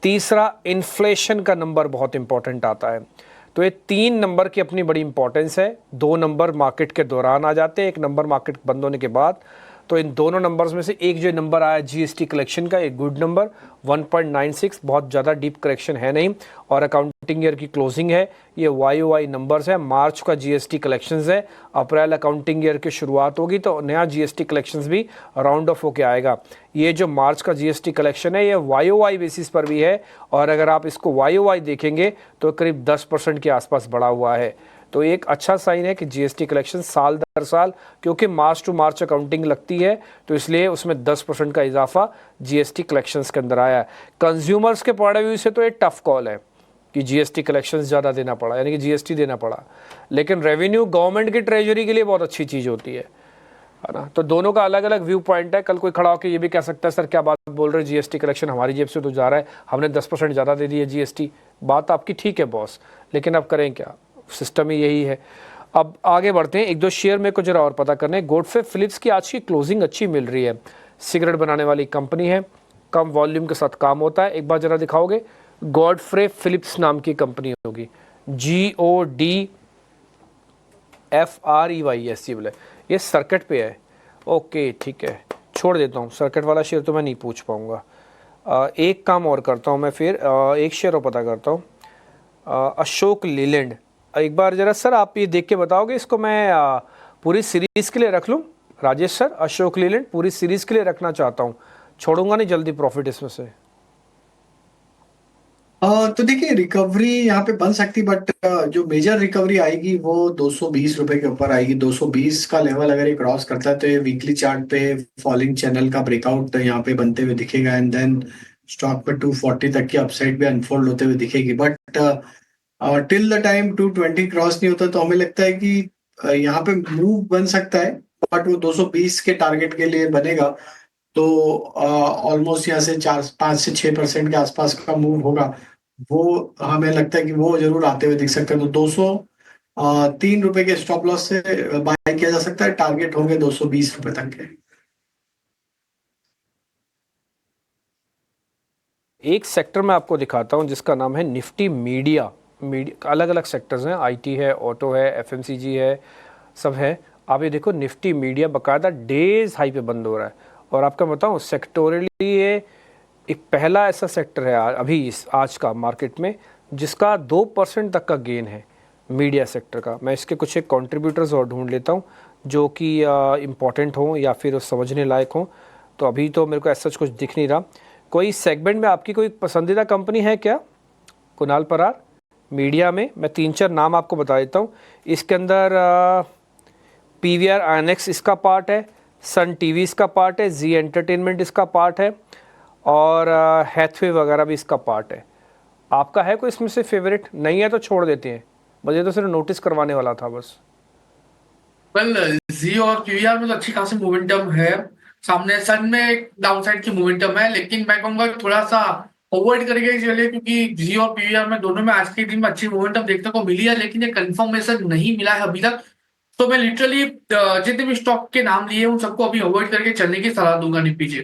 तीसरा, इन्फ्लेशन का नंबर बहुत इंपॉर्टेंट आता है। तो ये 3 नंबर की अपनी बड़ी इंपॉर्टेंस है। 2 नंबर मार्केट के दौरान आ जाते हैं, एक नंबर मार्केट बंद होने के बाद। तो इन दोनों नंबर्स में से एक जो नंबर आया जीएसटी कलेक्शन का, एक गुड नंबर 1.96, बहुत ज़्यादा डीप करेक्शन है नहीं, और अकाउंटिंग ईयर की क्लोजिंग है। ये YOY नंबर्स है, मार्च का जीएसटी कलेक्शंस है, अप्रैल अकाउंटिंग ईयर की शुरुआत होगी तो नया जीएसटी कलेक्शंस भी राउंड ऑफ होके आएगा। ये जो मार्च का जीएसटी कलेक्शन है ये YOY बेसिस पर भी है, और अगर आप इसको YOY देखेंगे तो करीब 10% के आसपास बढ़ा हुआ है। तो एक अच्छा साइन है कि जीएसटी कलेक्शन साल दर साल, क्योंकि मार्च टू मार्च अकाउंटिंग लगती है तो इसलिए उसमें 10% का इजाफा जीएसटी कलेक्शंस के अंदर आया है। कंज्यूमर्स के पॉइंट ऑफ व्यू से तो ये टफ कॉल है कि जीएसटी कलेक्शंस ज़्यादा देना पड़ा, यानी कि जीएसटी देना पड़ा, लेकिन रेवेन्यू गवर्नमेंट की ट्रेजरी के लिए बहुत अच्छी चीज़ होती है ना। तो दोनों का अलग अलग व्यू पॉइंट है। कल कोई खड़ा होकर ये भी कह सकता है सर क्या बात बोल रहे, जीएसटी कलेक्शन हमारी जेब से तो जा रहा है, हमने 10% ज़्यादा दे दी है जीएसटी। बात आपकी ठीक है बॉस, लेकिन अब करें क्या, सिस्टम ही यही है। अब आगे बढ़ते हैं, 1-2 शेयर में को जरा और पता करने। गॉडफ्रे फिलिप्स की आज की क्लोजिंग अच्छी मिल रही है, सिगरेट बनाने वाली कंपनी है, कम वॉल्यूम के साथ काम होता है। एक बार जरा दिखाओगे, गॉडफ्रे फिलिप्स नाम की कंपनी होगी, GODFREYS बोले, ये सर्किट पे है। ओके ठीक है, छोड़ देता हूँ, सर्किट वाला शेयर तो मैं नहीं पूछ पाऊँगा। एक काम और करता हूँ मैं, फिर एक शेयर और पता करता हूँ, अशोक लीलैंड, एक बार जरा सर आप ये देख के बताओगे, इसको मैं पूरी सीरीज़ के लिए रख लूँ? राजेश सर, अशोक लीलैंड पूरी सीरीज़ के लिए रखना चाहता हूँ, छोड़ूंगा नहीं जल्दी प्रॉफिट इसमें से। तो देखिए रिकवरी यहाँ पे बन सकती, बट जो मेजर रिकवरी आएगी वो 220 रुपए के ऊपर आएगी। 220 का लेवल अगर ये क्रॉस करता है तो ये वीकली चार्ट पे फॉलिंग चैनल का ब्रेकआउट यहाँ पे बनते हुए दिखेगा, एंड देन स्टॉक पे 240 तक की अपसाइड भी अनफोल्ड होते हुए दिखेगी। But till the time 220 cross नहीं होता तो हमें लगता है कि यहाँ पे मूव बन सकता है, बट वो 220 के टारगेट के लिए बनेगा तो ऑलमोस्ट यहाँ से 5 से 6% के आसपास का मूव होगा। वो हमें लगता है कि वो जरूर आते हुए दिख सकते हैं। तो 203 रुपए के स्टॉप लॉस से बाय किया जा सकता है, टारगेट होंगे 220 रुपए तक के। एक सेक्टर मैं आपको दिखाता हूं जिसका नाम है निफ्टी मीडिया। अलग अलग सेक्टर्स हैं, आईटी है, ऑटो है, एफएमसीजी है, सब है। आप ये देखो निफ्टी मीडिया बकायदा डेज हाई पे बंद हो रहा है। और आपका बताऊं सेक्टोरली ये एक पहला ऐसा सेक्टर है अभी इस आज का मार्केट में जिसका 2% तक का गेन है मीडिया सेक्टर का। मैं इसके कुछ एक कॉन्ट्रीब्यूटर्स और ढूंढ लेता हूँ जो कि इम्पॉर्टेंट हों या फिर समझने लायक हों। तो अभी तो मेरे को ऐसा कुछ दिख नहीं रहा। कोई सेगमेंट में आपकी कोई पसंदीदा कंपनी है क्या कुणाल परार? मीडिया में मैं 3-4 नाम आपको बता देता हूँ। इसके अंदर पीवीआर आईएनएक्स इसका पार्ट है, सन टीवी इसका पार्ट है, जी एंटरटेनमेंट इसका पार्ट है और हैथवे वगैरह भी इसका पार्ट है। आपका है कोई इसमें से फेवरेट? नहीं है तो छोड़ देते हैं, मुझे तो सिर्फ नोटिस करवाने वाला था बस। वेल जी और पीवीआर में तो अच्छी खासी मोमेंटम है, सामने सन में एक डाउनसाइड की मोमेंटम है, लेकिन मैं कहूंगा थोड़ा सा अवॉइड करेंगे चलिए, क्योंकि जी और पीवीआर में दोनों में आज के दिन में अच्छी मोमेंटम देखने को मिली है, लेकिन ये कंफर्मेशन नहीं मिला है अभी तक। तो मैं लिटरली जितने भी स्टॉक के नाम लिए उन सबको अभी अवॉइड करके चलने की सलाह दूंगा निफ्टी जी।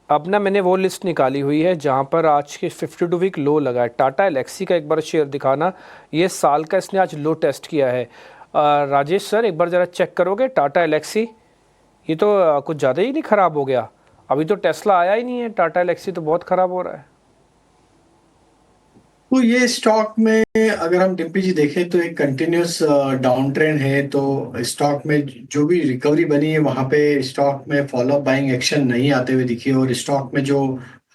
अब ना मैंने वो लिस्ट निकाली हुई है जहाँ पर आज के 52 वीक लो लगा है। टाटा एलेक्सी का एक बार शेयर दिखाना, ये साल का इसने आज लो टेस्ट किया है। राजेश सर एक बार ज़रा चेक करोगे टाटा एलेक्सी, ये तो कुछ ज़्यादा ही नहीं ख़राब हो गया। अभी तो टेस्ला आया ही नहीं है, टाटा एलेक्सी तो बहुत ख़राब हो रहा है। तो ये स्टॉक में अगर हम डिम्पी जी देखें तो एक कंटिन्यूस डाउन ट्रेंड है। तो स्टॉक में जो भी रिकवरी बनी है वहां पे स्टॉक में फॉलो अप बाइंग एक्शन नहीं आते हुए दिखी, और स्टॉक में जो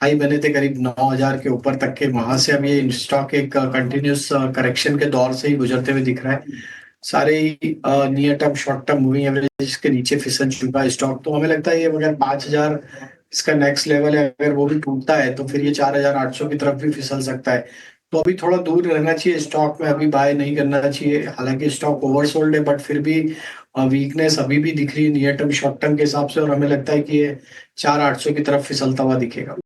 हाई बने थे करीब 9000 के ऊपर तक के, वहां से अब ये स्टॉक एक कंटिन्यूस करेक्शन के दौर से ही गुजरते हुए दिख रहा है। सारे near term short term moving average के नीचे फिसल चुका है स्टॉक। तो हमें लगता है ये अगर 5000 इसका नेक्स्ट लेवल है, अगर वो भी टूटता है तो फिर ये 4800 की तरफ भी फिसल सकता है। तो अभी थोड़ा दूर रहना चाहिए स्टॉक में, अभी बाय नहीं करना चाहिए। हालांकि स्टॉक ओवरसोल्ड है, बट फिर भी वीकनेस अभी भी दिख रही है नियर टर्म शॉर्ट टर्म के हिसाब से, और हमें लगता है कि ये 4800 की तरफ फिसलता हुआ दिखेगा।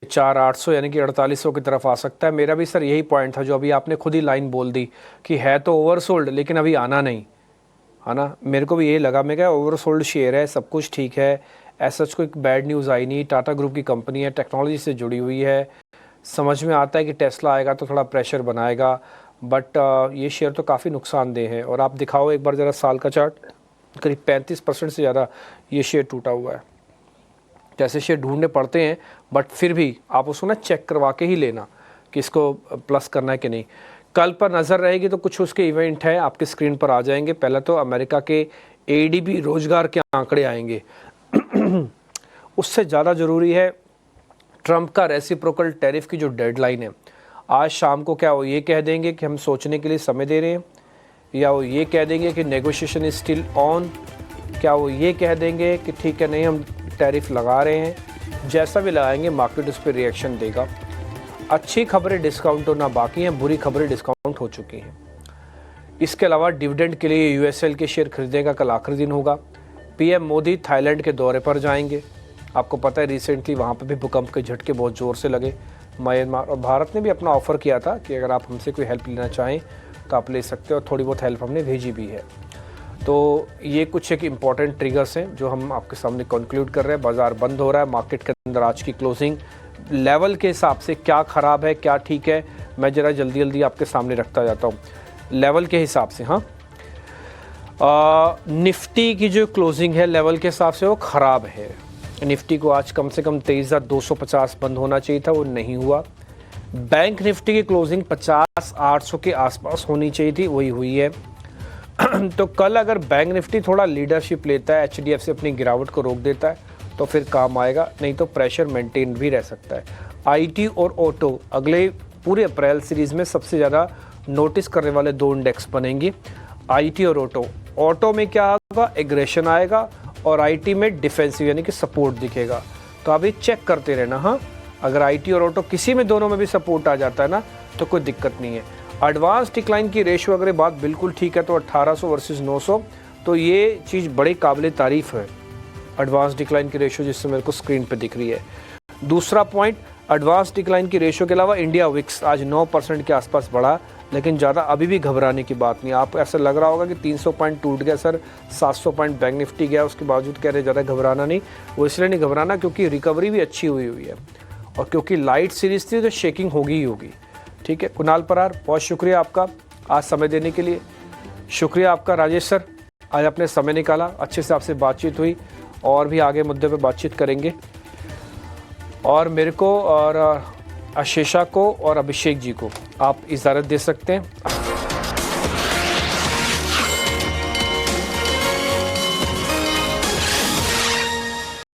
4800 यानी कि 4800 की तरफ आ सकता है। मेरा भी सर यही पॉइंट था जो अभी आपने खुद ही लाइन बोल दी कि है तो ओवरसोल्ड लेकिन अभी आना नहीं, है ना। मेरे को भी यही लगा, मैं क्या ओवरसोल्ड शेयर है, सब कुछ ठीक है, ऐसा कोई बैड न्यूज़ आई नहीं। टाटा ग्रुप की कंपनी है, टेक्नोलॉजी से जुड़ी हुई है, समझ में आता है कि टेस्ला आएगा तो थोड़ा प्रेशर बनाएगा, बट ये शेयर तो काफ़ी नुकसानदेह है। और आप दिखाओ एक बार ज़रा साल का चार्ट, करीब 35% से ज़्यादा ये शेयर टूटा हुआ है। जैसे शेयर ढूंढने पड़ते हैं, बट फिर भी आप उसको ना चेक करवा के ही लेना कि इसको प्लस करना है कि नहीं। कल पर नज़र रहेगी तो कुछ उसके इवेंट है आपके स्क्रीन पर आ जाएंगे। पहले तो अमेरिका के एडीपी रोजगार के आंकड़े आएंगे, उससे ज़्यादा ज़रूरी है ट्रंप का रेसिप्रोकल टैरिफ की जो डेडलाइन है। आज शाम को क्या वो ये कह देंगे कि हम सोचने के लिए समय दे रहे हैं, या वो ये कह देंगे कि नेगोशिएशन इज स्टिल ऑन, क्या वो ये कह देंगे कि ठीक है नहीं हम टैरिफ लगा रहे हैं। जैसा भी लगाएंगे मार्केट उस पर रिएक्शन देगा। अच्छी खबरें डिस्काउंट होना बाकी हैं, बुरी खबरें डिस्काउंट हो चुकी हैं। इसके अलावा डिविडेंड के लिए यूएसएल के शेयर खरीदने का कल आखिरी दिन होगा। पीएम मोदी थाईलैंड के दौरे पर जाएंगे। आपको पता है रिसेंटली वहाँ पे भी भूकंप के झटके बहुत ज़ोर से लगे म्यांमार, और भारत ने भी अपना ऑफ़र किया था कि अगर आप हमसे कोई हेल्प लेना चाहें तो आप ले सकते हो, और थोड़ी बहुत हेल्प हमने भेजी भी है। तो ये कुछ एक इम्पॉर्टेंट ट्रिगर्स हैं जो हम आपके सामने कंक्लूड कर रहे हैं। बाज़ार बंद हो रहा है, मार्केट के अंदर आज की क्लोजिंग लेवल के हिसाब से क्या ख़राब है क्या ठीक है, मैं ज़रा जल्दी जल्दी आपके सामने रखता जाता हूँ लेवल के हिसाब से। हाँ, निफ्टी की जो क्लोजिंग है लेवल के हिसाब से वो ख़राब है, निफ्टी को आज कम से कम 23,250 बंद होना चाहिए था, वो नहीं हुआ। बैंक निफ्टी की क्लोजिंग 50,800 के आसपास होनी चाहिए थी, वही हुई है। तो कल अगर बैंक निफ्टी थोड़ा लीडरशिप लेता है, HDFC अपनी गिरावट को रोक देता है तो फिर काम आएगा, नहीं तो प्रेशर मेंटेन भी रह सकता है। IT और ऑटो अगले पूरे अप्रैल सीरीज में सबसे ज़्यादा नोटिस करने वाले दो इंडेक्स बनेंगे, IT और ऑटो। ऑटो में क्या होगा, एग्रेशन आएगा, और IT में डिफेंसिव यानी कि सपोर्ट दिखेगा। तो अभी चेक करते रहना। हाँ, अगर IT और ऑटो किसी में दोनों में भी सपोर्ट आ जाता है ना तो कोई दिक्कत नहीं है। एडवांस डिक्लाइन की रेशियो अगर बात बिल्कुल ठीक है तो 1800 वर्सेस 900, तो ये चीज़ बड़ी काबिल तारीफ़ है, एडवांस डिक्लाइन की रेशियो जिससे मेरे को स्क्रीन पे दिख रही है। दूसरा पॉइंट, एडवांस डिक्लाइन की रेशियो के अलावा इंडिया विक्स आज 9% के आसपास बढ़ा, लेकिन ज़्यादा अभी भी घबराने की बात नहीं। आप ऐसा लग रहा होगा कि 300 पॉइंट टूट गया सर, 700 पॉइंट बैंक निफ्टी गया, उसके बावजूद कह रहे ज़्यादा घबराना नहीं। वो इसलिए नहीं घबराना क्योंकि रिकवरी भी अच्छी हुई है, और क्योंकि लाइट सीरीज थी तो शेकिंग होगी ही होगी। ठीक है, कुणाल परार, बहुत शुक्रिया आपका आज समय देने के लिए। शुक्रिया आपका राजेश सर, आज आपने समय निकाला, अच्छे से आपसे बातचीत हुई, और भी आगे मुद्दे पे बातचीत करेंगे। और मेरे को और आशीषा को और अभिषेक जी को आप इजाज़त दे सकते हैं।